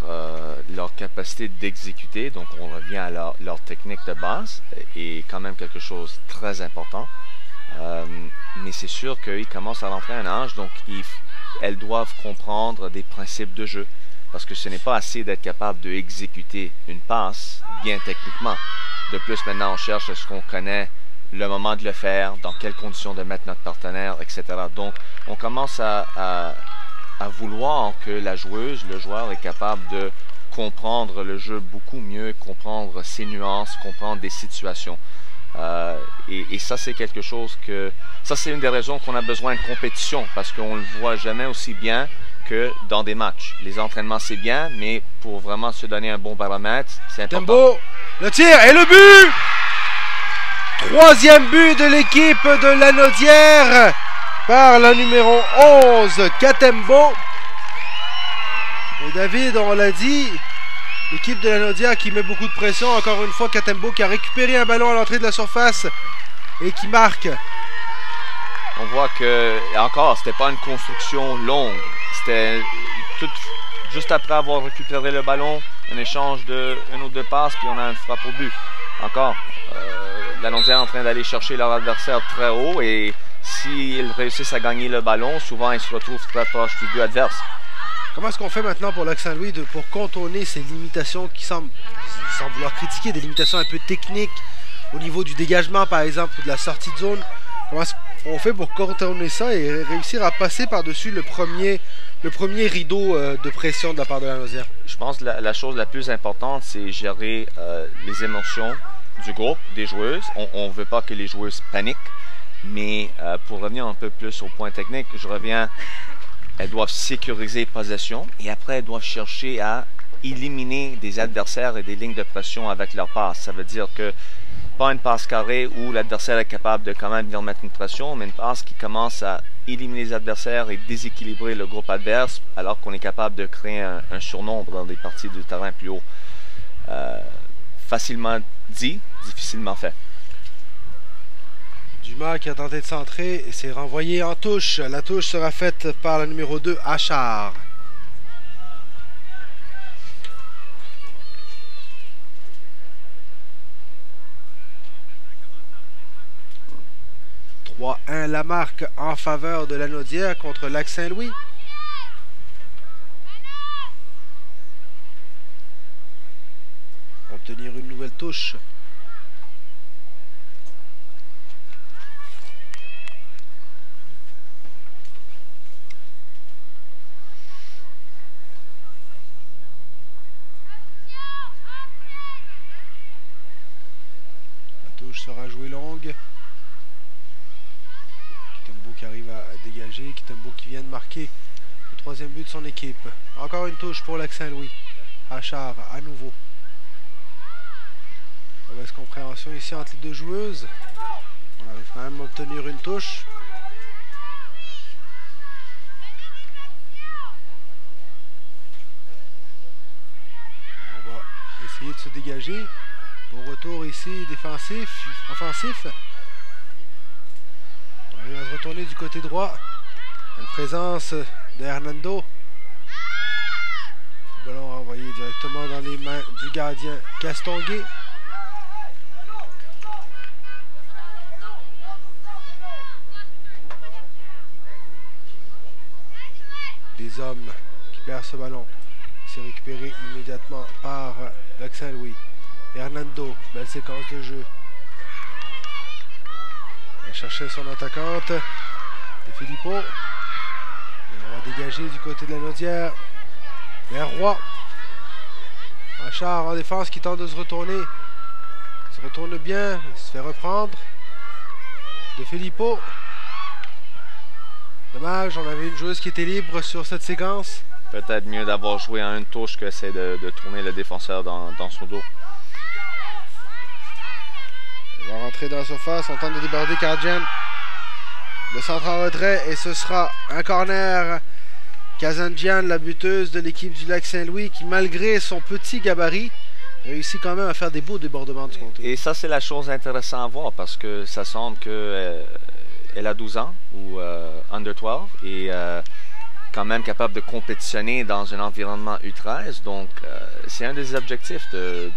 leur capacité d'exécuter, donc on revient à leur technique de base, est quand même quelque chose de très important. Mais c'est sûr qu'ils commencent à rentrer à un âge, donc elles doivent comprendre des principes de jeu. Parce que ce n'est pas assez d'être capable d'exécuter une passe bien techniquement. De plus, maintenant, on cherche ce qu'on connaît, le moment de le faire, dans quelles conditions de mettre notre partenaire, etc. Donc, on commence à vouloir que la joueuse, le joueur est capable de comprendre le jeu beaucoup mieux, comprendre ses nuances, comprendre des situations. Et ça, c'est quelque chose que... Ça, c'est une des raisons qu'on a besoin de compétition, parce qu'on ne le voit jamais aussi bien que dans des matchs. Les entraînements, c'est bien, mais pour vraiment se donner un bon baromètre, c'est important. Tembo, le tir et le but! Troisième but de l'équipe de Lanaudière. par la numéro 11, Katembo. Et David, on l'a dit, l'équipe de Lanaudière qui met beaucoup de pression. Encore une fois, Katembo qui a récupéré un ballon à l'entrée de la surface et qui marque. On voit que, encore, c'était pas une construction longue. C'était tout juste après avoir récupéré le ballon, un échange de une ou deux passes, puis on a une frappe au but. Encore, Lanaudière est en train d'aller chercher leur adversaire très haut et s'ils réussissent à gagner le ballon, souvent ils se retrouvent très proches du but adverse. Comment est-ce qu'on fait maintenant pour Lac-Saint-Louis pour contourner ces limitations qui semblent, sans vouloir critiquer, des limitations un peu techniques au niveau du dégagement par exemple ou de la sortie de zone? Comment est-ce qu'on fait pour contourner ça et réussir à passer par-dessus le premier rideau de pression de la part de Lanaudière? Je pense que la chose la plus importante, c'est gérer les émotions du groupe, des joueuses. On ne veut pas que les joueuses paniquent, mais pour revenir un peu plus au point technique, je reviens, elles doivent sécuriser possession et après elles doivent chercher à éliminer des adversaires et des lignes de pression avec leur passe. Ça veut dire que pas une passe carrée où l'adversaire est capable de quand même venir mettre une pression, mais une passe qui commence à éliminer les adversaires et déséquilibrer le groupe adverse alors qu'on est capable de créer un surnombre dans des parties du terrain plus haut. Facilement dit, difficilement fait. Dumas qui a tenté de centrer et s'est renvoyé en touche. La touche sera faite par la numéro 2, Achard. La marque en faveur de Lanaudière contre Lac-Saint-Louis. Obtenir une nouvelle touche. La touche sera jouée longue. Kitembo qui arrive à dégager. Kitembo qui vient de marquer le troisième but de son équipe. Encore une touche pour Lac-Saint-Louis. Achard à nouveau. Mauvaise compréhension ici entre les deux joueuses. On arrive quand même à obtenir une touche. On va essayer de se dégager. Bon retour ici défensif, offensif. On arrive à se retourner du côté droit. La présence de Hernando. Le ballon renvoyé directement dans les mains du gardien Castonguay. Des hommes qui perdent ce ballon. C'est récupéré immédiatement par Lac-Saint-Louis. Hernando, belle séquence de jeu. Il cherchait son attaquante. De Filippo. Et on va dégager du côté de Lanaudière. Vers Roy. Achard en défense qui tente de se retourner. Il se retourne bien. Il se fait reprendre. De Filippo. Dommage, on avait une joueuse qui était libre sur cette séquence. Peut-être mieux d'avoir joué à une touche que c'est de tourner le défenseur dans son dos. On va rentrer dans la surface, on tente de déborder Kardjian. Le centre en retrait et ce sera un corner. Kazandjian, la buteuse de l'équipe du Lac-Saint-Louis, qui malgré son petit gabarit, réussit quand même à faire des beaux débordements du côté. Et ça, c'est la chose intéressante à voir parce que ça semble que elle a 12 ans ou under 12 et quand même capable de compétitionner dans un environnement U13. Donc, c'est un des objectifs de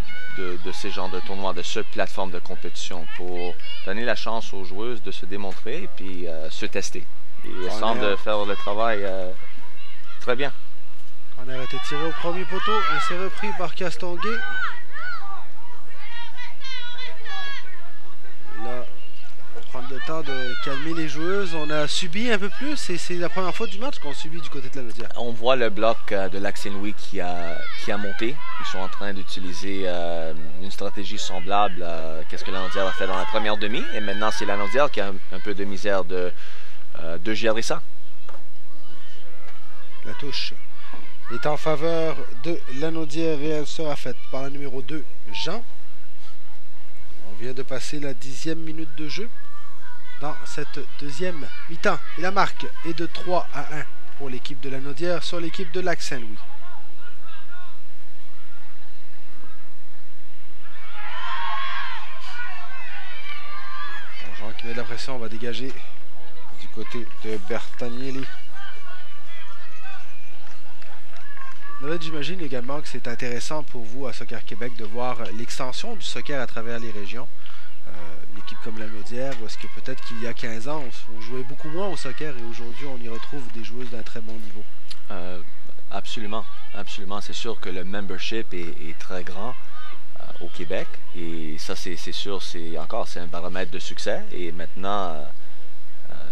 ces genres de tournois, de cette plateforme de compétition pour donner la chance aux joueuses de se démontrer et puis se tester. Et elles semblent faire le travail très bien. On a été tiré au premier poteau et c'est repris par Castonguay. Là, on va prendre le temps de calmer les joueuses. On a subi un peu plus et c'est la première fois du match qu'on subit du côté de Lanaudière. On voit le bloc de Lac-Saint-Louis qui a monté. Ils sont en train d'utiliser une stratégie semblable à ce que Lanaudière a fait dans la première demi. Et maintenant, c'est Lanaudière qui a un peu de misère de gérer ça. La touche est en faveur de Lanaudière et elle sera faite par la numéro 2, Jean. On vient de passer la 10e minute de jeu. dans cette deuxième mi-temps. Et la marque est de 3-1 pour l'équipe de Lanaudière sur l'équipe de Lac-Saint-Louis. Jean qui met de la pression, on va dégager du côté de Bertagnelli. J'imagine également que c'est intéressant pour vous à Soccer Québec de voir l'extension du soccer à travers les régions. Une équipe comme Lanaudière, où est-ce que peut-être qu'il y a 15 ans, on jouait beaucoup moins au soccer et aujourd'hui on y retrouve des joueuses d'un très bon niveau. Absolument, absolument. C'est sûr que le membership est très grand au Québec et ça c'est sûr, c'est un baromètre de succès et maintenant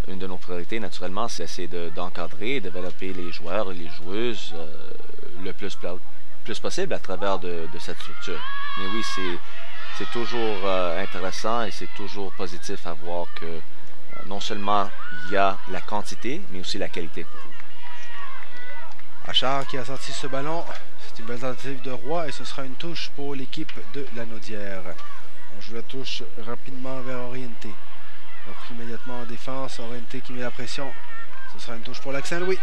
une de nos priorités naturellement c'est essayer d'encadrer et développer les joueurs et les joueuses le plus possible à travers de cette structure. Mais oui, c'est toujours intéressant et c'est toujours positif à voir que non seulement il y a la quantité, mais aussi la qualité. Achard qui a sorti ce ballon, c'est une belle tentative de Roy et ce sera une touche pour l'équipe de Lanaudière. On joue la touche rapidement vers Orienté. Repris immédiatement en défense, Orienté qui met la pression. Ce sera une touche pour Lac-Saint-Louis.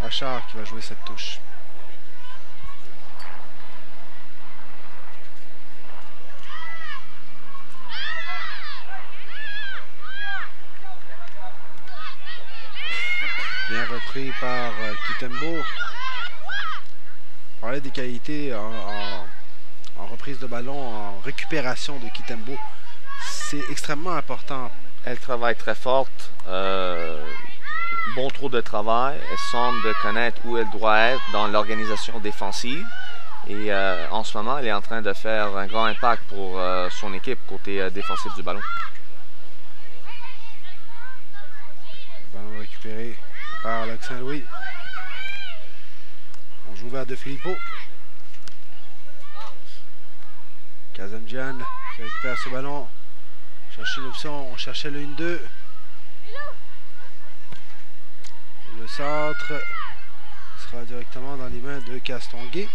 Achard qui va jouer cette touche. Bien repris par Kitembo. On parlait des qualités en reprise de ballon, en récupération de Kitembo. C'est extrêmement important. Elle travaille très forte. Bon trou de travail. Elle semble de connaître où elle doit être dans l'organisation défensive. Et en ce moment, elle est en train de faire un grand impact pour son équipe côté défensif du ballon. Le ballon récupéré par Lac-Saint-Louis. On joue vers De Filippo. Kazanjian qui récupère ce ballon. Chercher l'option, on cherchait le 1-2. Le centre sera directement dans les mains de Castonguay.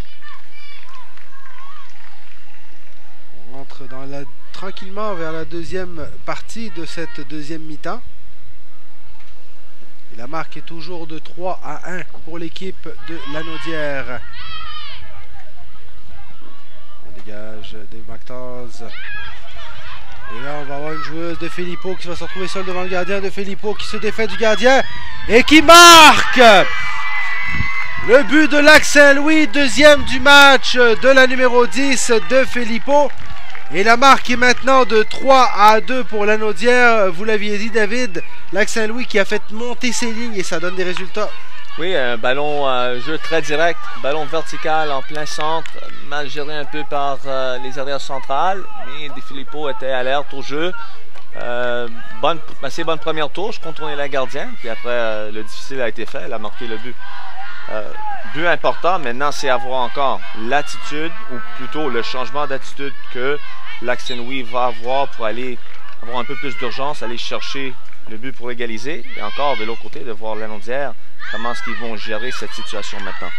On rentre tranquillement vers la deuxième partie de cette deuxième mi-temps. Et la marque est toujours de 3-1 pour l'équipe de Lanaudière. On dégage Dave McTaws. Et là, on va avoir une joueuse de Filippo qui va se retrouver seule devant le gardien. De Filippo qui se défait du gardien et qui marque le but de Lac-Saint-Louis, deuxième du match de la numéro 10 de Filippo. Et la marque est maintenant de 3-2 pour Lanaudière. Vous l'aviez dit, David, Lac-Saint-Louis qui a fait monter ses lignes et ça donne des résultats. Oui, un ballon, jeu très direct, ballon vertical en plein centre, mal géré un peu par les arrières centrales, mais De Filippo était alerte au jeu. Assez bonne première touche, contourner la gardienne, puis après le difficile a été fait, elle a marqué le but. But important, maintenant c'est avoir encore l'attitude, ou plutôt le changement d'attitude que Lac-Saint-Louis va avoir pour aller avoir un peu plus d'urgence, aller chercher le but pour égaliser, et encore de l'autre côté de voir Lanaudière. Comment est-ce qu'ils vont gérer cette situation maintenant?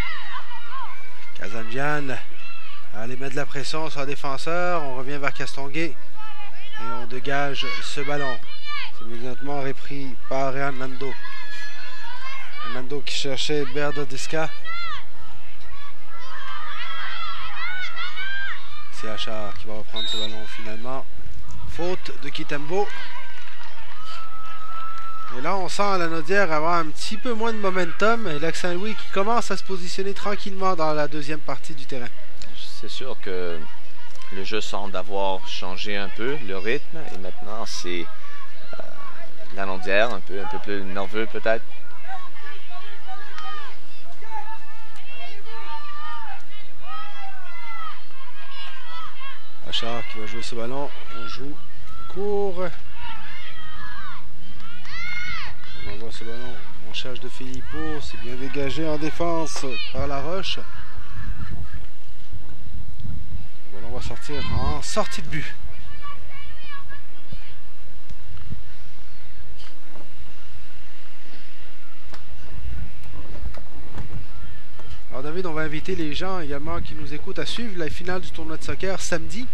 Kazanjian allez mettre de la pression sur le défenseur. On revient vers Castonguay et on dégage ce ballon. C'est immédiatement repris par Hernando. Hernando qui cherchait Berdodiska. C'est Achard qui va reprendre ce ballon finalement. Faute de Kitembo. Et là, on sent Lanaudière avoir un petit peu moins de momentum. Et Lac-Saint-Louis qui commence à se positionner tranquillement dans la deuxième partie du terrain. C'est sûr que le jeu semble avoir changé un peu, le rythme. Et maintenant, c'est Lanaudière, un peu plus nerveux peut-être. Achard qui va jouer ce ballon. On joue court. On envoie ce ballon, on cherche De Filippo, c'est bien dégagé en défense par Laroche. Le ballon va sortir en sortie de but. Alors David, on va inviter les gens également qui nous écoutent à suivre la finale du tournoi de soccer samedi.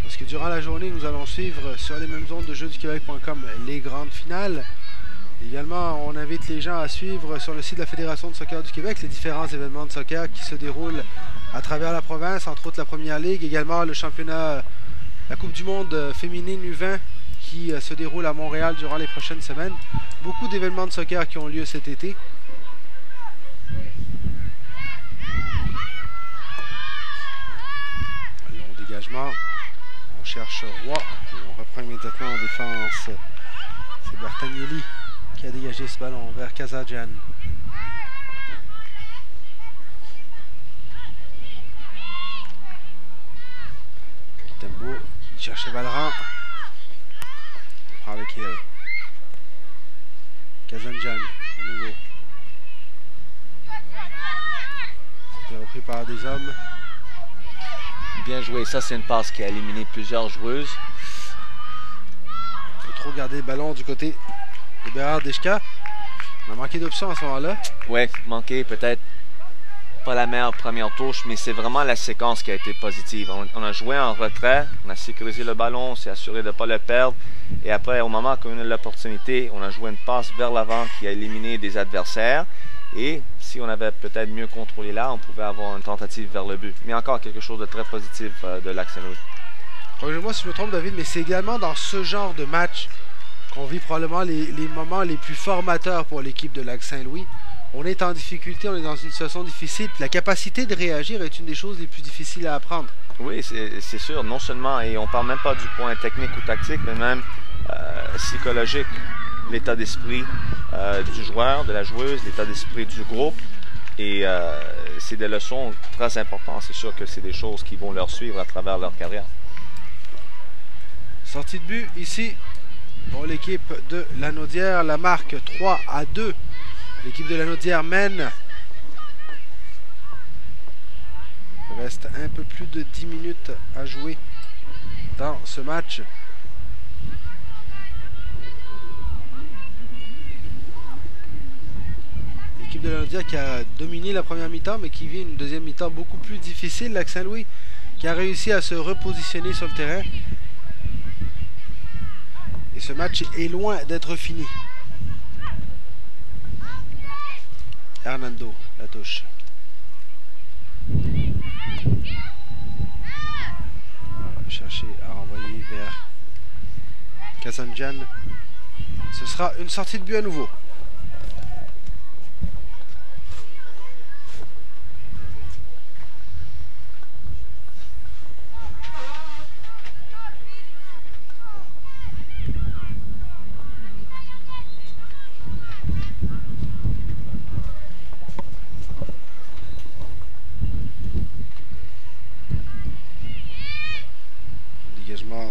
Parce que durant la journée, nous allons suivre sur les mêmes ondes de jeuxduquebec.com les grandes finales. Également, on invite les gens à suivre sur le site de la Fédération de soccer du Québec les différents événements de soccer qui se déroulent à travers la province, entre autres la Première Ligue, également le championnat, la Coupe du monde féminine U20 qui se déroule à Montréal durant les prochaines semaines. Beaucoup d'événements de soccer qui ont lieu cet été. Long dégagement. On cherche Roy. Et on reprend immédiatement en défense. C'est Bertagnelli qui a dégagé ce ballon vers Kazadjian. Kitambo qui cherche Valran. On prend avec Hill. Kazadjian à nouveau. C'était repris par des hommes. Bien joué. Ça, c'est une passe qui a éliminé plusieurs joueuses. Il faut trop garder le ballon du côté de Bérard Deschka. On a manqué d'options à ce moment-là. Oui, manqué peut-être pas la meilleure première touche, mais c'est vraiment la séquence qui a été positive. On a joué en retrait, on a sécurisé le ballon, on s'est assuré de ne pas le perdre. Et après, au moment qu'on a eu l'opportunité, on a joué une passe vers l'avant qui a éliminé des adversaires. Et si on avait peut-être mieux contrôlé là, on pouvait avoir une tentative vers le but. Mais encore quelque chose de très positif de Lac Saint-Louis. Corrige-moi si je me trompe, David, mais c'est également dans ce genre de match qu'on vit probablement les moments les plus formateurs pour l'équipe de Lac Saint-Louis. On est en difficulté, on est dans une situation difficile. Puis la capacité de réagir est une des choses les plus difficiles à apprendre. Oui, c'est sûr. Non seulement, et on ne parle même pas du point technique ou tactique, mais même psychologique. L'état d'esprit du joueur, de la joueuse, l'état d'esprit du groupe. Et c'est des leçons très importantes. C'est sûr que c'est des choses qui vont leur suivre à travers leur carrière. Sortie de but ici pour l'équipe de Lanaudière. La marque 3-2. L'équipe de Lanaudière mène. Il reste un peu plus de 10 minutes à jouer dans ce match. L'équipe de Lanaudière qui a dominé la première mi-temps, mais qui vit une deuxième mi-temps beaucoup plus difficile. Lac Saint-Louis qui a réussi à se repositionner sur le terrain. Et ce match est loin d'être fini. Hernando, la touche. On va chercher à renvoyer vers Kazandjian. Ce sera une sortie de but à nouveau.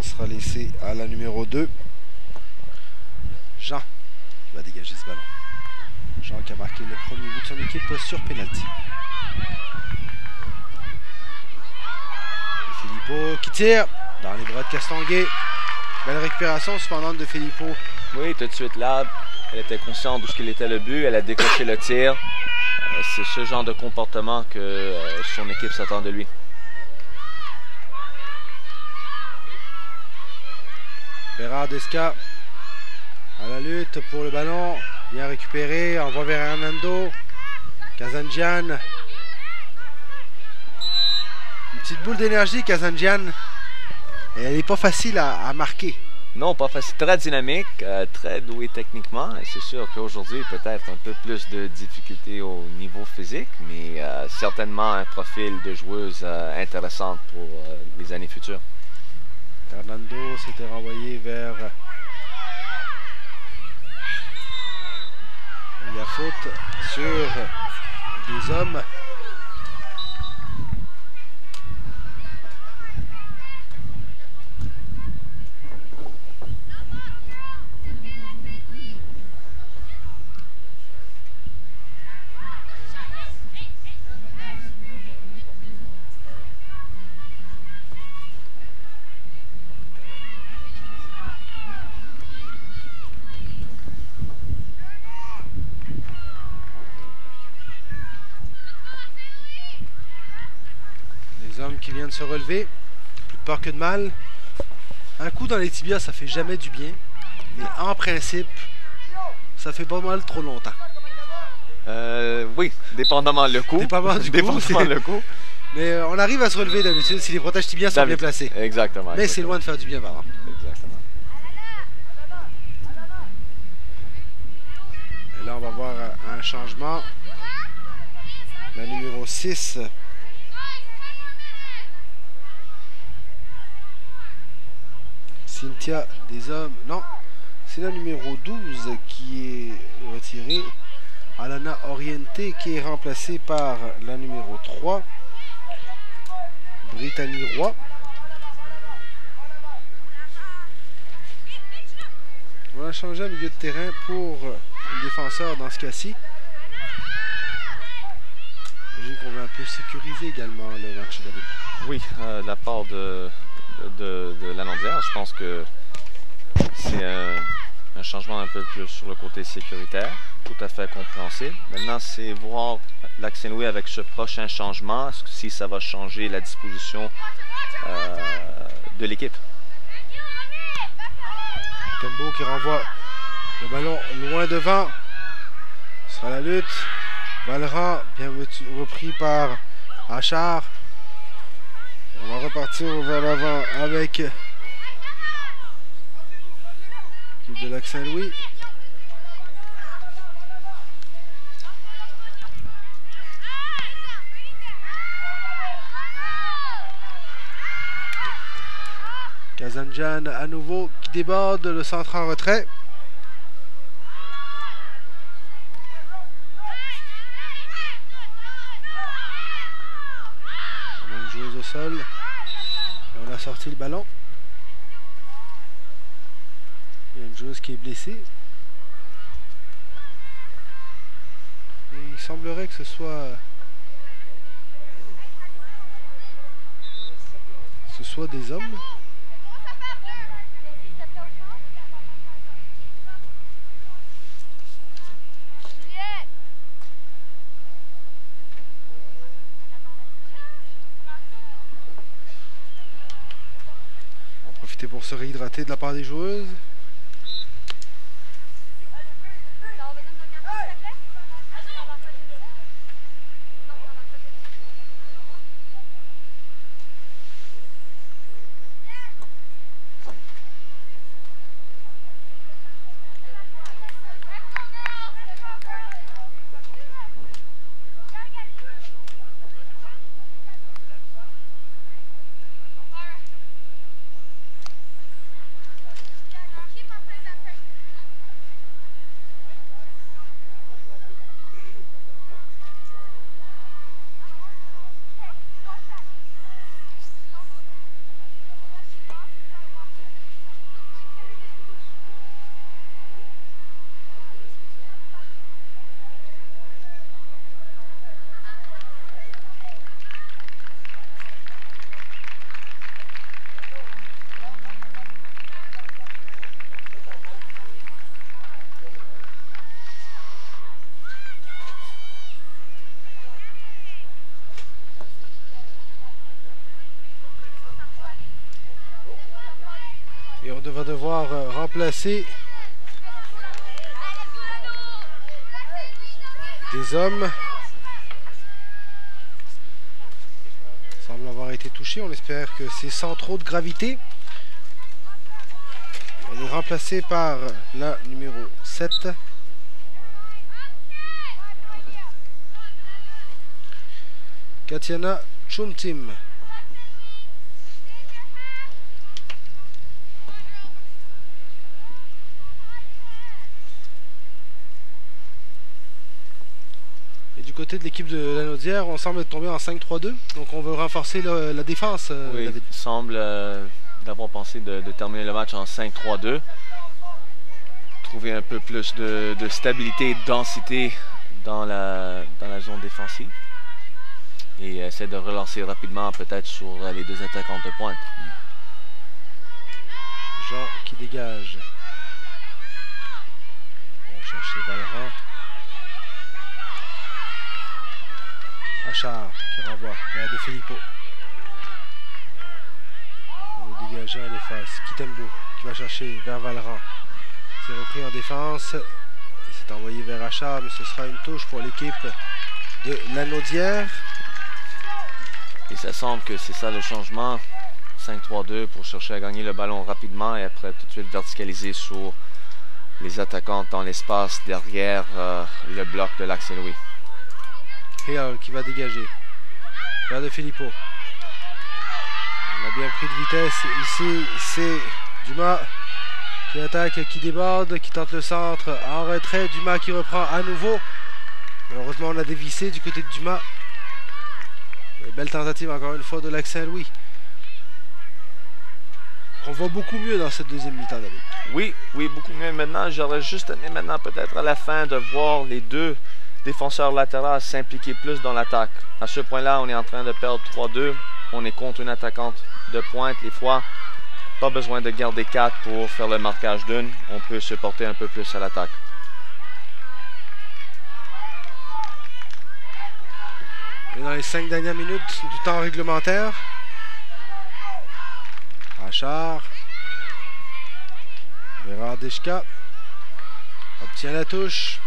Sera laissé à la numéro 2. Jean qui va dégager ce ballon. Jean qui a marqué le premier but de son équipe sur pénalty. Filippo qui tire dans les bras de Castonguay. Belle récupération cependant de Filippo. Oui, tout de suite là, elle était consciente de ce qu'il était le but. Elle a décoché le tir. C'est ce genre de comportement que son équipe s'attend de lui. Bérard Deschka à la lutte pour le ballon, bien récupéré, envoie vers Hernando. Kazandjian. Une petite boule d'énergie, Kazandjian. Et elle n'est pas facile à marquer. Non, pas facile. Très dynamique, très doué techniquement. Et c'est sûr qu'aujourd'hui, peut-être un peu plus de difficultés au niveau physique, mais certainement un profil de joueuse intéressante pour les années futures. Hernando s'était renvoyé vers... Il y a faute sur des hommes. Qui vient de se relever, plus de peur que de mal. Un coup dans les tibias, ça fait jamais du bien. Mais en principe, ça fait pas mal trop longtemps. Oui, dépendamment le coup. Dépendamment le coup. Mais on arrive à se relever d'habitude si les protèges tibias sont bien placés. Exactement. Mais c'est loin de faire du bien, par exemple. Exactement. Et là, on va voir un changement. La numéro 6. Cynthia des hommes. Non, c'est la numéro 12 qui est retirée. Alana Oriente qui est remplacée par la numéro 3. Brittany Roy. On a changé un milieu de terrain pour le défenseur dans ce cas-ci. J'imagine qu'on va un peu sécuriser également le match, David. Oui, de la part de Lanaudière, je pense que c'est un changement un peu plus sur le côté sécuritaire, tout à fait compréhensible. Maintenant, c'est voir Lac-Saint-Louis avec ce prochain changement, si ça va changer la disposition de l'équipe. Tembo qui renvoie le ballon loin devant. Ce sera la lutte. Valran, bien repris par Achard. On va repartir vers l'avant avec l'équipe de Lac-Saint-Louis. Kazanjan à nouveau qui déborde, le centre en retrait. On a une joueuse au sol. Et on a sorti le ballon. Il y a une joueuse qui est blessée. Et il semblerait que ce soit des hommes. Pour se réhydrater de la part des joueuses. Et on va devoir remplacer des hommes. Semble avoir été touché. On espère que c'est sans trop de gravité. Elle est remplacée par la numéro 7. Katiana Chumtim. Du côté de l'équipe de Lanaudière, on semble être tombé en 5-3-2. Donc on veut renforcer la défense. Oui, David. il semble d'avoir pensé de terminer le match en 5-3-2. Trouver un peu plus de stabilité et de densité dans la zone défensive. Et essayer de relancer rapidement peut-être sur les deux attaquantes de pointe. Jean qui dégage. On va chercher Valran. Achard qui renvoie vers De Filippo. Dégagé en défense. Kitembo qui va chercher vers Valran. C'est repris en défense. C'est envoyé vers Achard, mais ce sera une touche pour l'équipe de Lanaudière. Et ça semble que c'est ça le changement. 5-3-2 pour chercher à gagner le ballon rapidement et après tout de suite verticaliser sur les attaquants dans l'espace derrière le bloc de Lac Saint-Louis. Hill qui va dégager. Vers de Filippo. On a bien pris de vitesse. Ici, c'est Dumas qui attaque, qui déborde, qui tente le centre en retrait. Dumas qui reprend à nouveau. Malheureusement, on a dévissé du côté de Dumas. Mais belle tentative encore une fois de Lac Saint-Louis. On voit beaucoup mieux dans cette deuxième mi-temps, David. Oui, beaucoup mieux maintenant. J'aurais juste aimé maintenant peut-être à la fin de voir les deux défenseurs latéraux s'impliquer plus dans l'attaque. À ce point-là, on est en train de perdre 3-2. On est contre une attaquante de pointe les fois. Pas besoin de garder 4 pour faire le marquage d'une. On peut se porter un peu plus à l'attaque. Et dans les 5 dernières minutes du temps réglementaire, Achard, Berardishka obtient la touche.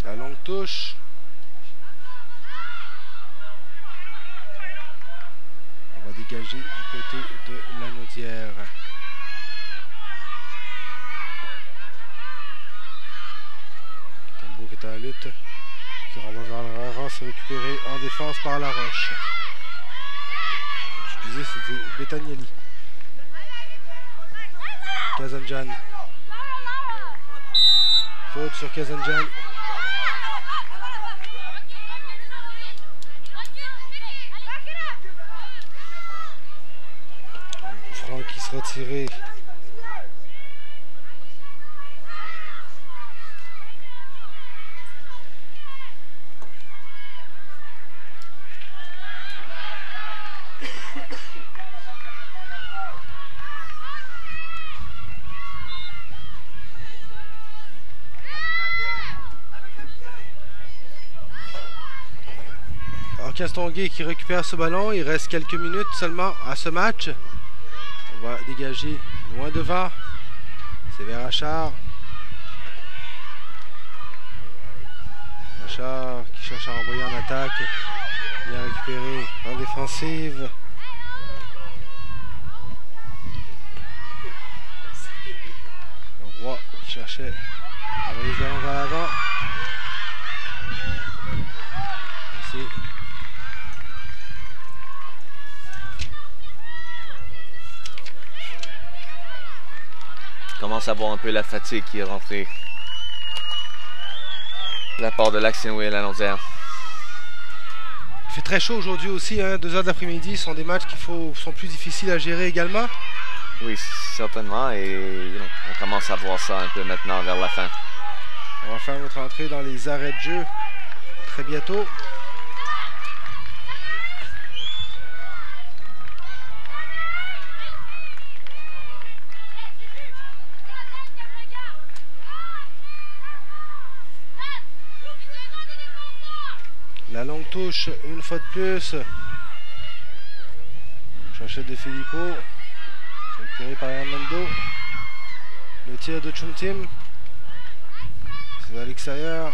La longue touche. On va dégager du côté de Lanaudière. Kitembo qui est en lutte, qui renvoie vers le rang, c'est récupéré en défense par La Roche. Excusez, c'était Betagnelli. Kazanjan. Faute sur Kazanjan. Franck qui sera tiré. Castonguay qui récupère ce ballon. Il reste quelques minutes seulement à ce match. On va dégager loin devant. C'est vers Achard. Achard qui cherche à envoyer en attaque. Bien récupéré en défensive. Le Roi qui cherchait à envoyer le ballon vers l'avant. Ici. Commence à voir un peu la fatigue qui est rentrée de la part de Lac Saint-Louis et Lanaudière. Il fait très chaud aujourd'hui aussi, hein, 2 heures de l'après-midi, ce sont des matchs qui sont plus difficiles à gérer également. Oui, certainement, et on commence à voir ça un peu maintenant vers la fin. On va faire notre entrée dans les arrêts de jeu très bientôt. La longue touche, une fois de plus. Chercher de Filippo. Récupéré par Hernando. Le tir de Chumtim. C'est à l'extérieur.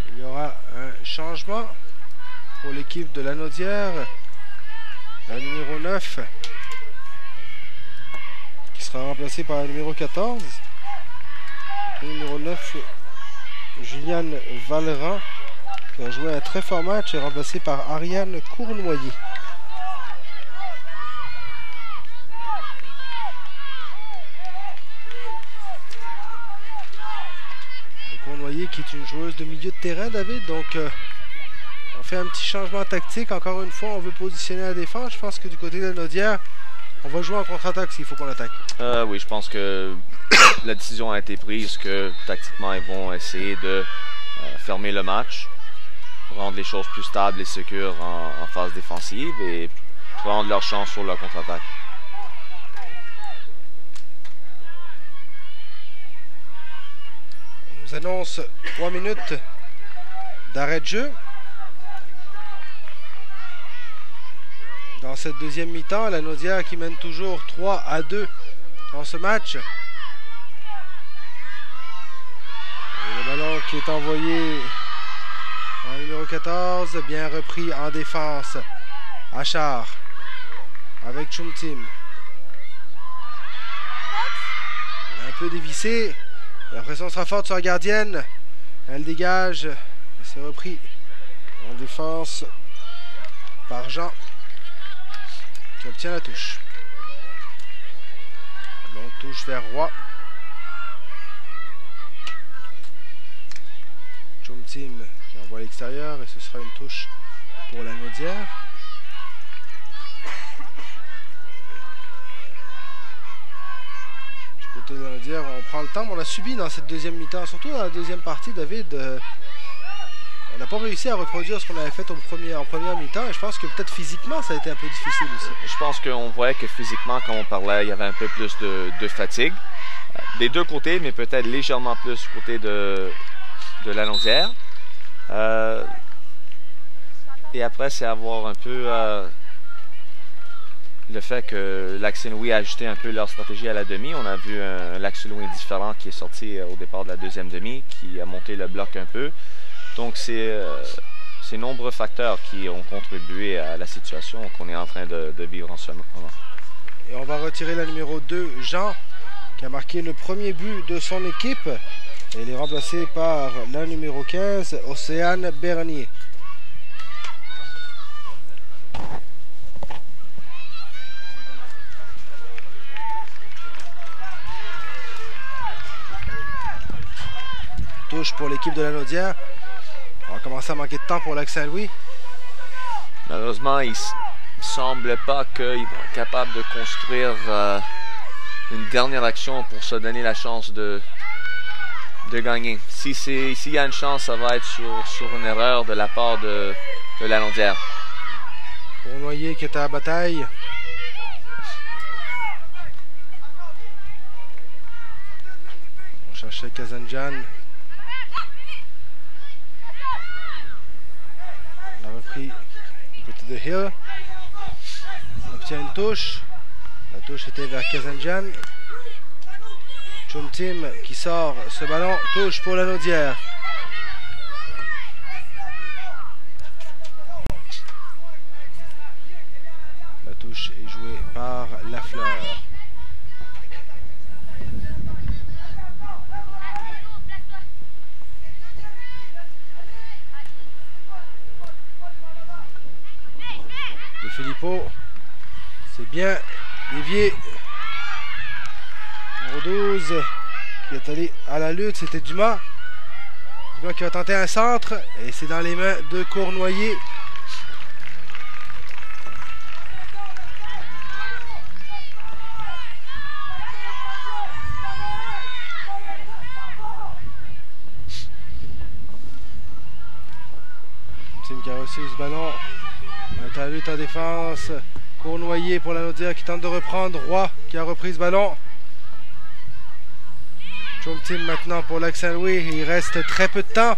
Il y aura un changement pour l'équipe de Lanaudière. La numéro 9 qui sera remplacée par la numéro 14. Le numéro 9, Juliane Valran, qui a joué un très fort match, est remplacée par Ariane Cournoyer. Cournoyer qui est une joueuse de milieu de terrain, David, donc on fait un petit changement tactique. Encore une fois, on veut positionner la défense. Je pense que du côté de Lanaudière, on va jouer en contre-attaque s'il faut qu'on attaque. Oui, je pense que la décision a été prise que tactiquement, ils vont essayer de fermer le match, rendre les choses plus stables et sécures en phase défensive et prendre leur chance sur la contre-attaque. Nous nous annonce 3 minutes d'arrêt de jeu. Dans cette deuxième mi-temps, la Naudière qui mène toujours 3-2 dans ce match. Et le ballon qui est envoyé en numéro 14, bien repris en défense. Achar avec Chumtim. Un peu dévissé. La pression sera forte sur la gardienne. Elle dégage. C'est repris en défense par Jean qui obtient la touche. Longue touche vers Roy. Chumtim qui envoie à l'extérieur et ce sera une touche pour la Naudière. Côté de la Naudière, on prend le temps, mais on a subi dans cette deuxième mi-temps, surtout dans la deuxième partie, David, on n'a pas réussi à reproduire ce qu'on avait fait en première mi-temps, et je pense que peut-être physiquement, ça a été un peu difficile aussi. Je pense qu'on voyait que physiquement, quand on parlait, il y avait un peu plus de fatigue, des deux côtés, mais peut-être légèrement plus du côté de la Naudière. Et après, c'est avoir un peu... le fait que Lac Saint-Louis a ajusté un peu leur stratégie à la demi. On a vu un Lac Saint-Louis différent qui est sorti au départ de la deuxième demi, qui a monté le bloc un peu. Donc c'est nombreux facteurs qui ont contribué à la situation qu'on est en train de vivre en ce moment. Et on va retirer la numéro 2, Jean, qui a marqué le premier but de son équipe. Et il est remplacé par la numéro 15, Océane Bernier. Touche pour l'équipe de la Naudière. On va commencer à manquer de temps pour Lac Saint-Louis. Malheureusement, il ne semble pas qu'ils vont être capables de construire une dernière action pour se donner la chance de gagner. S'il y a une chance, ça va être sur une erreur de la part de la Naudière. Cournoyer qui est à la bataille. On cherchait Kazanjan. On a repris du côté de Hill. On obtient une touche. La touche était vers Kazanjan. Chumtim qui sort ce ballon. Touche pour la Naudière. La touche est jouée par Lafleur. De Filippo, c'est bien dévié. Numéro 12 qui est allé à la lutte, c'était Dumas. Dumas qui va tenter un centre et c'est dans les mains de Cournoyer. Tim qui a reçu ce ballon. On est à la lutte en défense. Cournoyer pour la Naudière qui tente de reprendre. Roy qui a repris ce ballon. Chumtim maintenant pour Lac Saint-Louis. Il reste très peu de temps.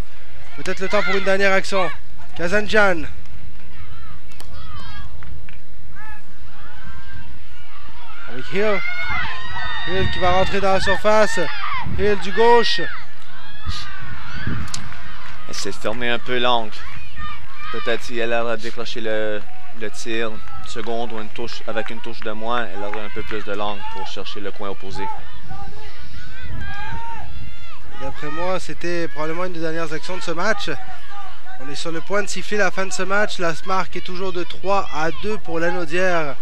Peut-être le temps pour une dernière action. Kazanjan. Avec Hill. Hill qui va rentrer dans la surface. Hill du gauche. Elle s'est fermée un peu l'angle. Peut-être si elle a déclenché le tir une seconde ou une touche avec une touche de moins, elle aurait un peu plus de langue pour chercher le coin opposé. D'après moi, c'était probablement une des dernières actions de ce match. On est sur le point de siffler la fin de ce match. La marque est toujours de 3-2 pour la Naudière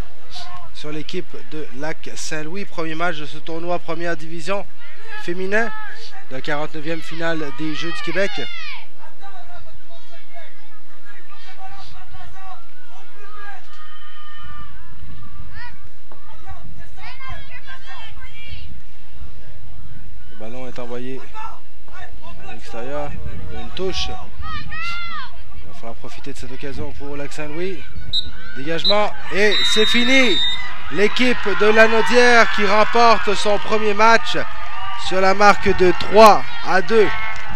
sur l'équipe de Lac Saint-Louis. Premier match de ce tournoi première division féminin de la 49e finale des Jeux du Québec. Le ballon est envoyé à l'extérieur. Il y a une touche. Il va falloir profiter de cette occasion pour Lac Saint-Louis. Dégagement et c'est fini. L'équipe de la Naudière qui remporte son premier match sur la marque de 3-2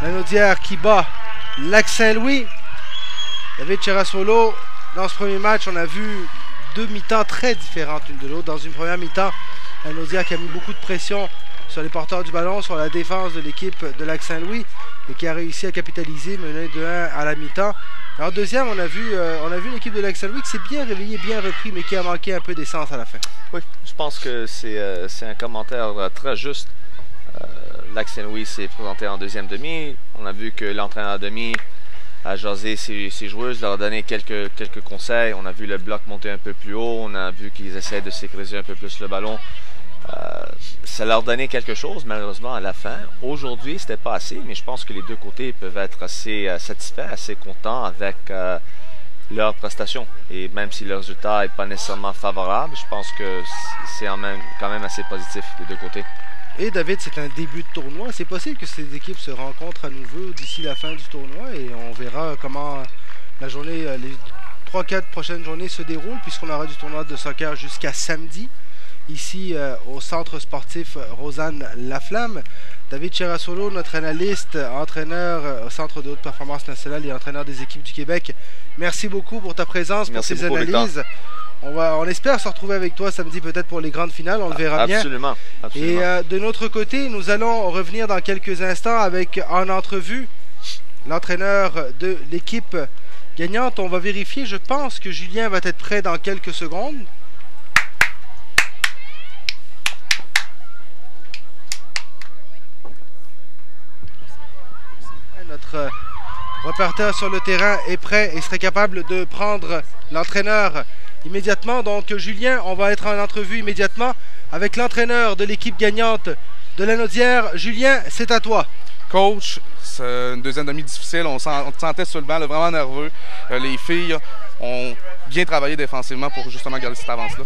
Lanaudière qui bat Lac-Saint-Louis. David Cherasolo, dans ce premier match, on a vu deux mi-temps très différentes l'une de l'autre. Dans une première mi-temps, Lanaudière qui a mis beaucoup de pression sur les porteurs du ballon, sur la défense de l'équipe de Lac-Saint-Louis et qui a réussi à capitaliser, mener 2-1 à la mi-temps. En deuxième, on a vu l'équipe de Lac-Saint-Louis qui s'est bien réveillée, bien repris, mais qui a manqué un peu d'essence à la fin. Oui, je pense que c'est un commentaire très juste. Lac-Saint-Louis s'est présenté en deuxième demi. On a vu que l'entraîneur demi a jasé ses joueuses, leur a donné quelques conseils. On a vu le bloc monter un peu plus haut. On a vu qu'ils essaient de sécuriser un peu plus le ballon. Ça leur donnait quelque chose, malheureusement, à la fin. Aujourd'hui, c'était pas assez, mais je pense que les deux côtés peuvent être assez satisfaits, assez contents avec leur prestation. Et même si le résultat n'est pas nécessairement favorable, je pense que c'est quand même assez positif des deux côtés. Et David, c'est un début de tournoi. C'est possible que ces équipes se rencontrent à nouveau d'ici la fin du tournoi et on verra comment la journée, les 3-4 prochaines journées se déroulent puisqu'on aura du tournoi de soccer jusqu'à samedi ici au centre sportif Rosanne Laflamme. David Cherasolo, notre analyste, entraîneur au Centre de haute performance nationale et entraîneur des équipes du Québec. Merci beaucoup pour ta présence, pour tes analyses. On espère se retrouver avec toi samedi peut-être pour les grandes finales, on le verra bien. Absolument. Et de notre côté, nous allons revenir dans quelques instants avec en entrevue l'entraîneur de l'équipe gagnante. On va vérifier, je pense que Julien va être prêt dans quelques secondes. Notre reporter sur le terrain est prêt et serait capable de prendre l'entraîneur immédiatement. Donc Julien, on va être en entrevue immédiatement avec l'entraîneur de l'équipe gagnante de Lanaudière. Julien, c'est à toi. Coach, c'est une deuxième demi difficile, on te sentait sur le banc, là, vraiment nerveux. Les filles ont bien travaillé défensivement pour justement garder cette avance-là.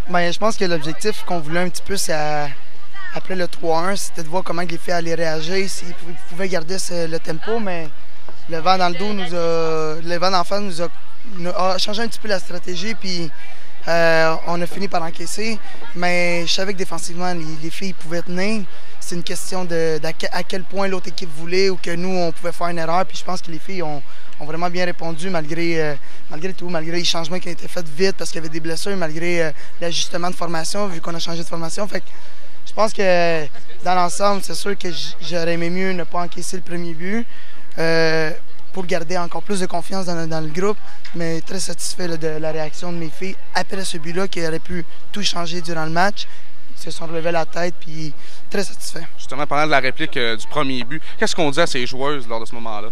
Ben, je pense que l'objectif qu'on voulait un petit peu, c'est après le 3-1, c'était de voir comment les filles allaient réagir, s'ils pouvaient garder le tempo, mais le vent dans le dos le vent d'en face nous a changé un petit peu la stratégie, puis on a fini par encaisser. Mais je savais que défensivement, les filles pouvaient tenir. C'est une question à quel point l'autre équipe voulait ou que nous, on pouvait faire une erreur. Puis je pense que les filles ont vraiment bien répondu malgré tout, malgré les changements qui ont été faits vite parce qu'il y avait des blessures, malgré l'ajustement de formation, vu qu'on a changé de formation. Fait que je pense que dans l'ensemble, c'est sûr que j'aurais aimé mieux ne pas encaisser le premier but pour garder encore plus de confiance dans le groupe, mais très satisfait de la réaction de mes filles après ce but-là qui aurait pu tout changer durant le match. Ils se sont relevés la tête, puis très satisfait. Justement, parlant de la réplique du premier but, qu'est-ce qu'on dit à ces joueuses lors de ce moment-là?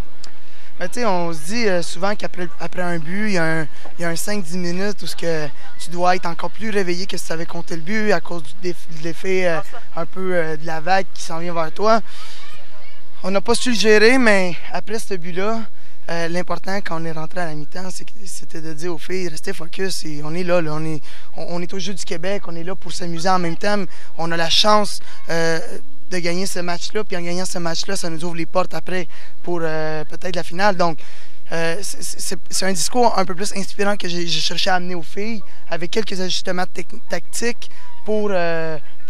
Ben, on se dit souvent qu'après un but, il y a un 5-10 minutes où tu dois être encore plus réveillé que si tu avais compté le but à cause de l'effet un peu de la vague qui s'en vient vers toi. On n'a pas su le gérer, mais après ce but-là, l'important quand on est rentré à la mi-temps, c'était de dire aux filles, restez focus, et on est là, on est au Jeux du Québec, on est là pour s'amuser en même temps. On a la chance de gagner ce match-là, puis en gagnant ce match-là, ça nous ouvre les portes après pour peut-être la finale. Donc, c'est un discours un peu plus inspirant que j'ai cherché à amener aux filles, avec quelques ajustements tactiques pour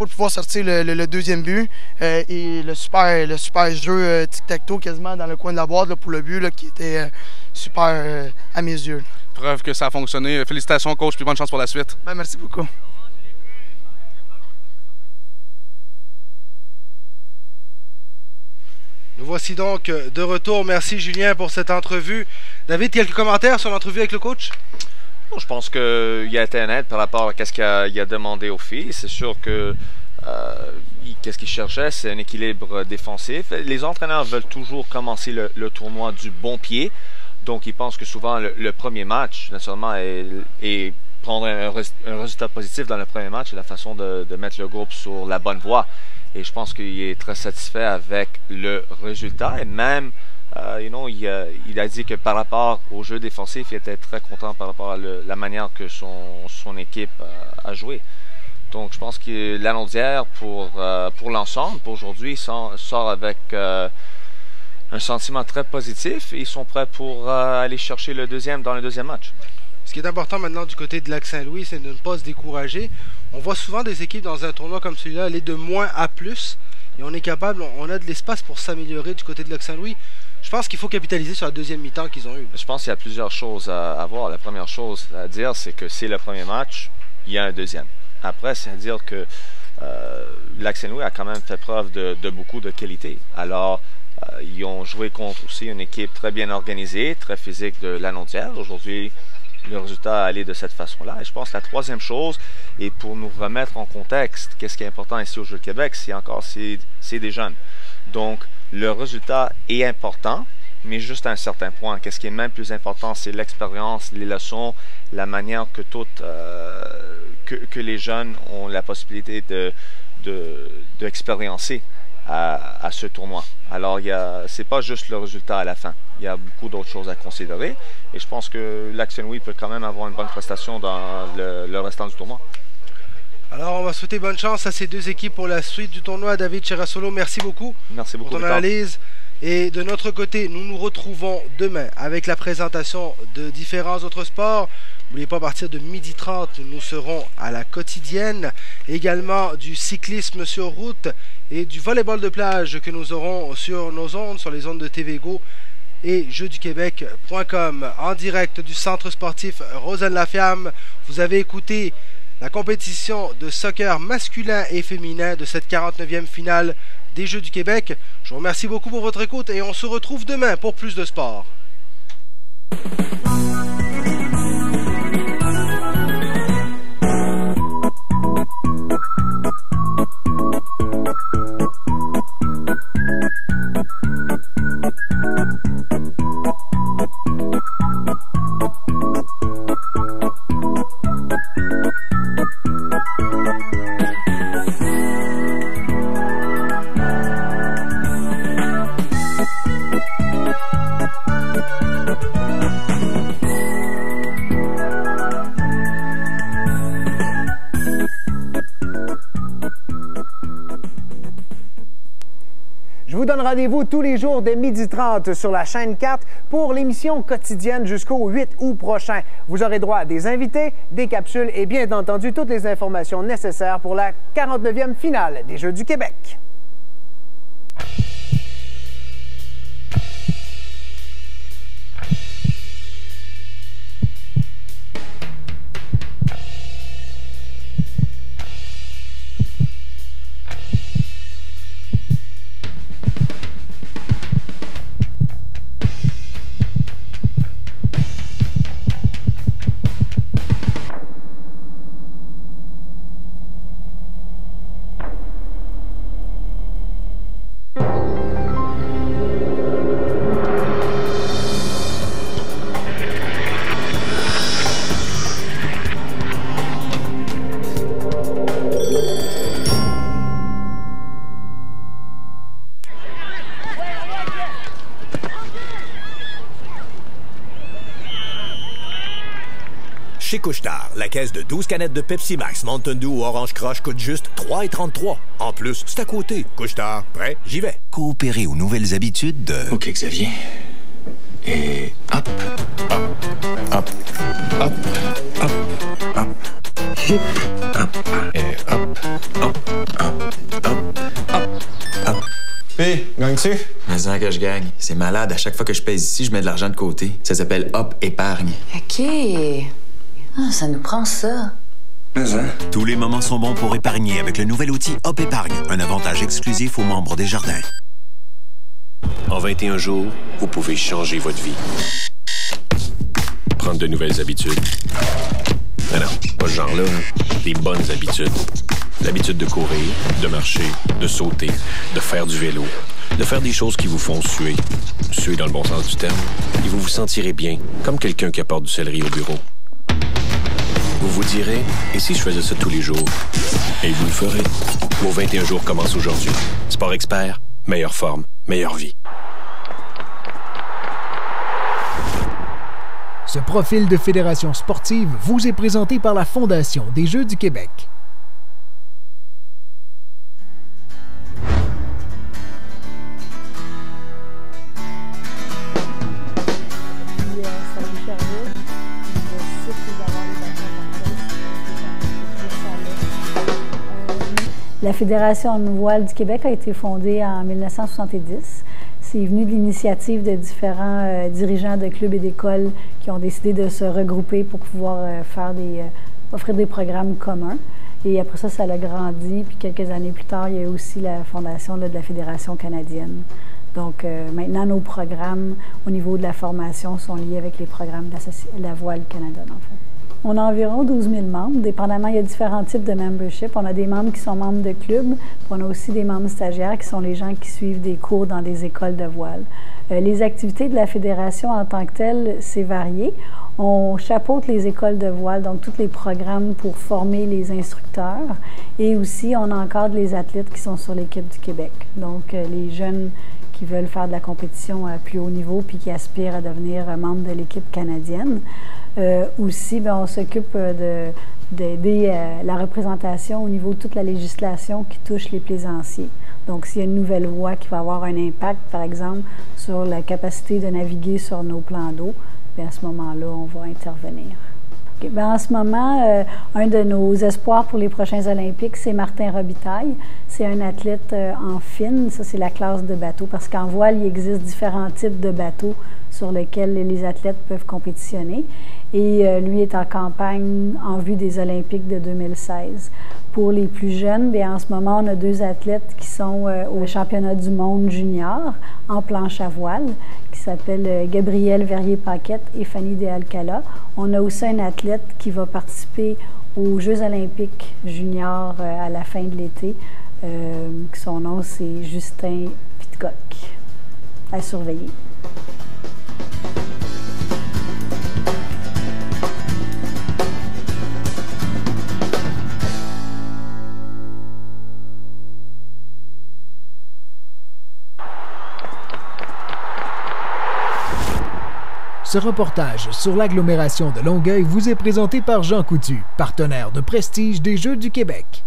pouvoir sortir le deuxième but et le super jeu tic-tac-toe quasiment dans le coin de la boîte là, pour le but là, qui était super à mes yeux. Preuve que ça a fonctionné. Félicitations coach, puis bonne chance pour la suite. Ben, merci beaucoup. Nous voici donc de retour. Merci Julien pour cette entrevue. David, quelques commentaires sur l'entrevue avec le coach? Je pense qu'il a été honnête par rapport à ce qu'il a demandé aux filles. C'est sûr que qu'est-ce qu'il cherchait, c'est un équilibre défensif. Les entraîneurs veulent toujours commencer le tournoi du bon pied. Donc, ils pensent que souvent le premier match, naturellement, et prendre un résultat positif dans le premier match, c'est la façon de mettre le groupe sur la bonne voie. Et je pense qu'il est très satisfait avec le résultat. Et même, il a dit que par rapport au jeu défensif, il était très content par rapport à la manière que son équipe a joué. Donc, je pense que Lanaudière, pour l'ensemble, pour aujourd'hui, sort avec un sentiment très positif. Et ils sont prêts pour aller chercher le deuxième dans le deuxième match. Ce Ce qui est important maintenant du côté de Lac-Saint-Louis, c'est de ne pas se décourager. On voit souvent des équipes dans un tournoi comme celui-là aller de moins à plus. Et on est capable, on a de l'espace pour s'améliorer du côté de Lac-Saint-Louis. Je pense qu'il faut capitaliser sur la deuxième mi-temps qu'ils ont eue. Je pense qu'il y a plusieurs choses à voir. La première chose à dire, c'est que c'est le premier match, il y a un deuxième. Après, c'est à dire que Lac-Saint-Louis a quand même fait preuve de beaucoup de qualité. Alors, ils ont joué contre aussi une équipe très bien organisée, très physique de Lanaudière. Aujourd'hui, le résultat allait de cette façon-là. Et je pense que la troisième chose, et pour nous remettre en contexte, qu'est-ce qui est important ici au Jeu de Québec, c'est des jeunes. Donc, le résultat est important, mais juste à un certain point. Qu'est-ce qui est même plus important, c'est l'expérience, les leçons, la manière que que les jeunes ont la possibilité d'expériencer à ce tournoi. Alors, c'est pas juste le résultat à la fin. Il y a beaucoup d'autres choses à considérer. Et je pense que Lac-Saint-Louis peut quand même avoir une bonne prestation dans le restant du tournoi. Alors, on va souhaiter bonne chance à ces deux équipes pour la suite du tournoi. David Cherasolo, merci beaucoup. Merci beaucoup pour ton analyse. Et de notre côté, nous nous retrouvons demain avec la présentation de différents autres sports. N'oubliez pas, à partir de 12h30, nous serons à la quotidienne. Également du cyclisme sur route et du volleyball de plage que nous aurons sur nos ondes, sur les ondes de TVGO et jeuxduquebec.com. En direct du centre sportif Rosanne-Laflamme, vous avez écouté la compétition de soccer masculin et féminin de cette 49e finale des Jeux du Québec. Je vous remercie beaucoup pour votre écoute et on se retrouve demain pour plus de sport. Je vous donne rendez-vous tous les jours dès 12h30 sur la chaîne 4 pour l'émission quotidienne jusqu'au 8 août prochain. Vous aurez droit à des invités, des capsules et bien entendu toutes les informations nécessaires pour la 49e finale des Jeux du Québec. Chez Couche-Tard, la caisse de 12 canettes de Pepsi Max Mountain Dew ou Orange Crush coûte juste 3,33 $. En plus, c'est à côté. Couche-Tard, prêt? J'y vais. Coopérer aux nouvelles habitudes de... OK, Xavier. Et hop, hop, hop, hop, hop, hop, hop, et hop, hop, hop, hop, hop, hop. P, gagnes-tu? Mais ça que je gagne. C'est malade. À chaque fois que je pèse ici, je mets de l'argent de côté. Ça s'appelle Hop Épargne. OK. Ah, ça nous prend ça. Mais hein? Tous les moments sont bons pour épargner avec le nouvel outil Hop Épargne, un avantage exclusif aux membres des Jardins. En 21 jours, vous pouvez changer votre vie. Prendre de nouvelles habitudes. Non, pas ce genre-là. Des bonnes habitudes. L'habitude de courir, de marcher, de sauter, de faire du vélo, de faire des choses qui vous font suer. Suer dans le bon sens du terme. Et vous vous sentirez bien, comme quelqu'un qui apporte du céleri au bureau. Vous vous direz, et si je faisais ça tous les jours? Et vous le ferez. Vos 21 jours commencent aujourd'hui. Sport Expert, meilleure forme, meilleure vie. Ce profil de fédération sportive vous est présenté par la Fondation des Jeux du Québec. Salut Charlotte, le site La Fédération de voile du Québec a été fondée en 1970. C'est venu de l'initiative de différents dirigeants de clubs et d'écoles qui ont décidé de se regrouper pour pouvoir offrir des programmes communs. Et après ça, ça a grandi. Puis quelques années plus tard, il y a eu aussi la fondation de la Fédération canadienne. Donc maintenant, nos programmes au niveau de la formation sont liés avec les programmes de la Voile Canada, dans le fond. On a environ 12 000 membres. Dépendamment, il y a différents types de membership. On a des membres qui sont membres de clubs, puis on a aussi des membres stagiaires qui sont les gens qui suivent des cours dans des écoles de voile. Les activités de la Fédération en tant que telles, c'est varié. On chapeaute les écoles de voile, donc tous les programmes pour former les instructeurs. Et aussi, on encadre les athlètes qui sont sur l'équipe du Québec. Donc, les jeunes qui veulent faire de la compétition à plus haut niveau puis qui aspirent à devenir membres de l'équipe canadienne. Aussi, bien, on s'occupe d'aider la représentation au niveau de toute la législation qui touche les plaisanciers. Donc, s'il y a une nouvelle loi qui va avoir un impact, par exemple, sur la capacité de naviguer sur nos plans d'eau, bien, à ce moment-là, on va intervenir. Okay. Bien, en ce moment, un de nos espoirs pour les prochains Olympiques, c'est Martin Robitaille. C'est un athlète en fine, ça c'est la classe de bateau, parce qu'en voile, il existe différents types de bateaux sur lesquels les athlètes peuvent compétitionner. Et lui est en campagne en vue des Olympiques de 2016. Pour les plus jeunes, bien, en ce moment, on a 2 athlètes qui sont au championnat du monde junior en planche à voile, qui s'appellent Gabrielle Verrier-Paquette et Fanny De Alcala. On a aussi un athlète qui va participer aux Jeux olympiques juniors à la fin de l'été. Son nom, c'est Justin Pitcock. À surveiller. Ce reportage sur l'agglomération de Longueuil vous est présenté par Jean Coutu, partenaire de prestige des Jeux du Québec.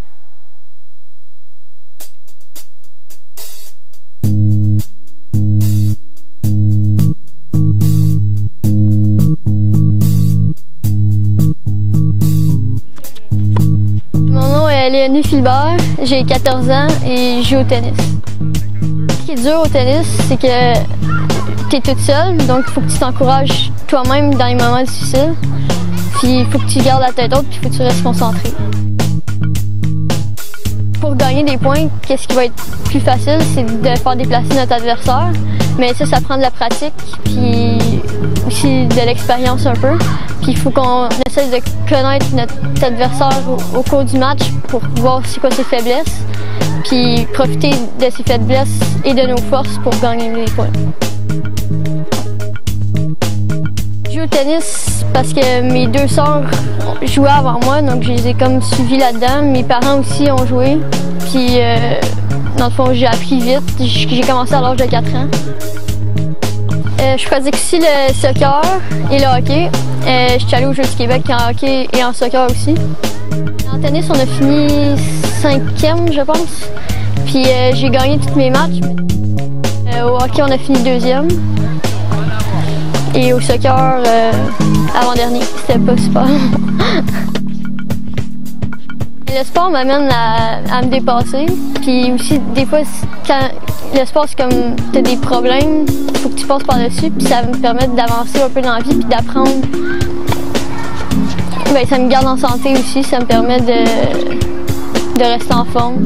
Mon nom est Léonie Philbert, j'ai 14 ans et je joue au tennis. Ce qui est dur au tennis, c'est que tu es toute seule, donc il faut que tu t'encourages toi-même dans les moments difficiles. Puis il faut que tu gardes la tête haute, puis il faut que tu restes concentré. Pour gagner des points, qu'est-ce qui va être plus facile, c'est de faire déplacer notre adversaire. Mais ça prend de la pratique, puis aussi de l'expérience un peu. Puis il faut qu'on essaie de connaître notre adversaire au cours du match pour voir c'est quoi ses faiblesses, puis profiter de ses faiblesses et de nos forces pour gagner des points. Je joue au tennis parce que mes 2 sœurs jouaient avant moi, donc je les ai comme suivis là-dedans. Mes parents aussi ont joué, puis dans le fond, j'ai appris vite. J'ai commencé à l'âge de 4 ans. Je pratique aussi le soccer et le hockey. Je suis allée aux Jeux du Québec en hockey et en soccer aussi. En tennis, on a fini 5e, je pense. Puis j'ai gagné tous mes matchs. Au hockey, on a fini 2e. Et au soccer, avant-dernier, c'était pas super. Le sport m'amène à me dépasser. Puis aussi, des fois, quand le sport, c'est comme tu as des problèmes, il faut que tu passes par-dessus. Puis ça me permet d'avancer un peu dans la vie puis d'apprendre. Bien, ça me garde en santé aussi. Ça me permet de rester en forme.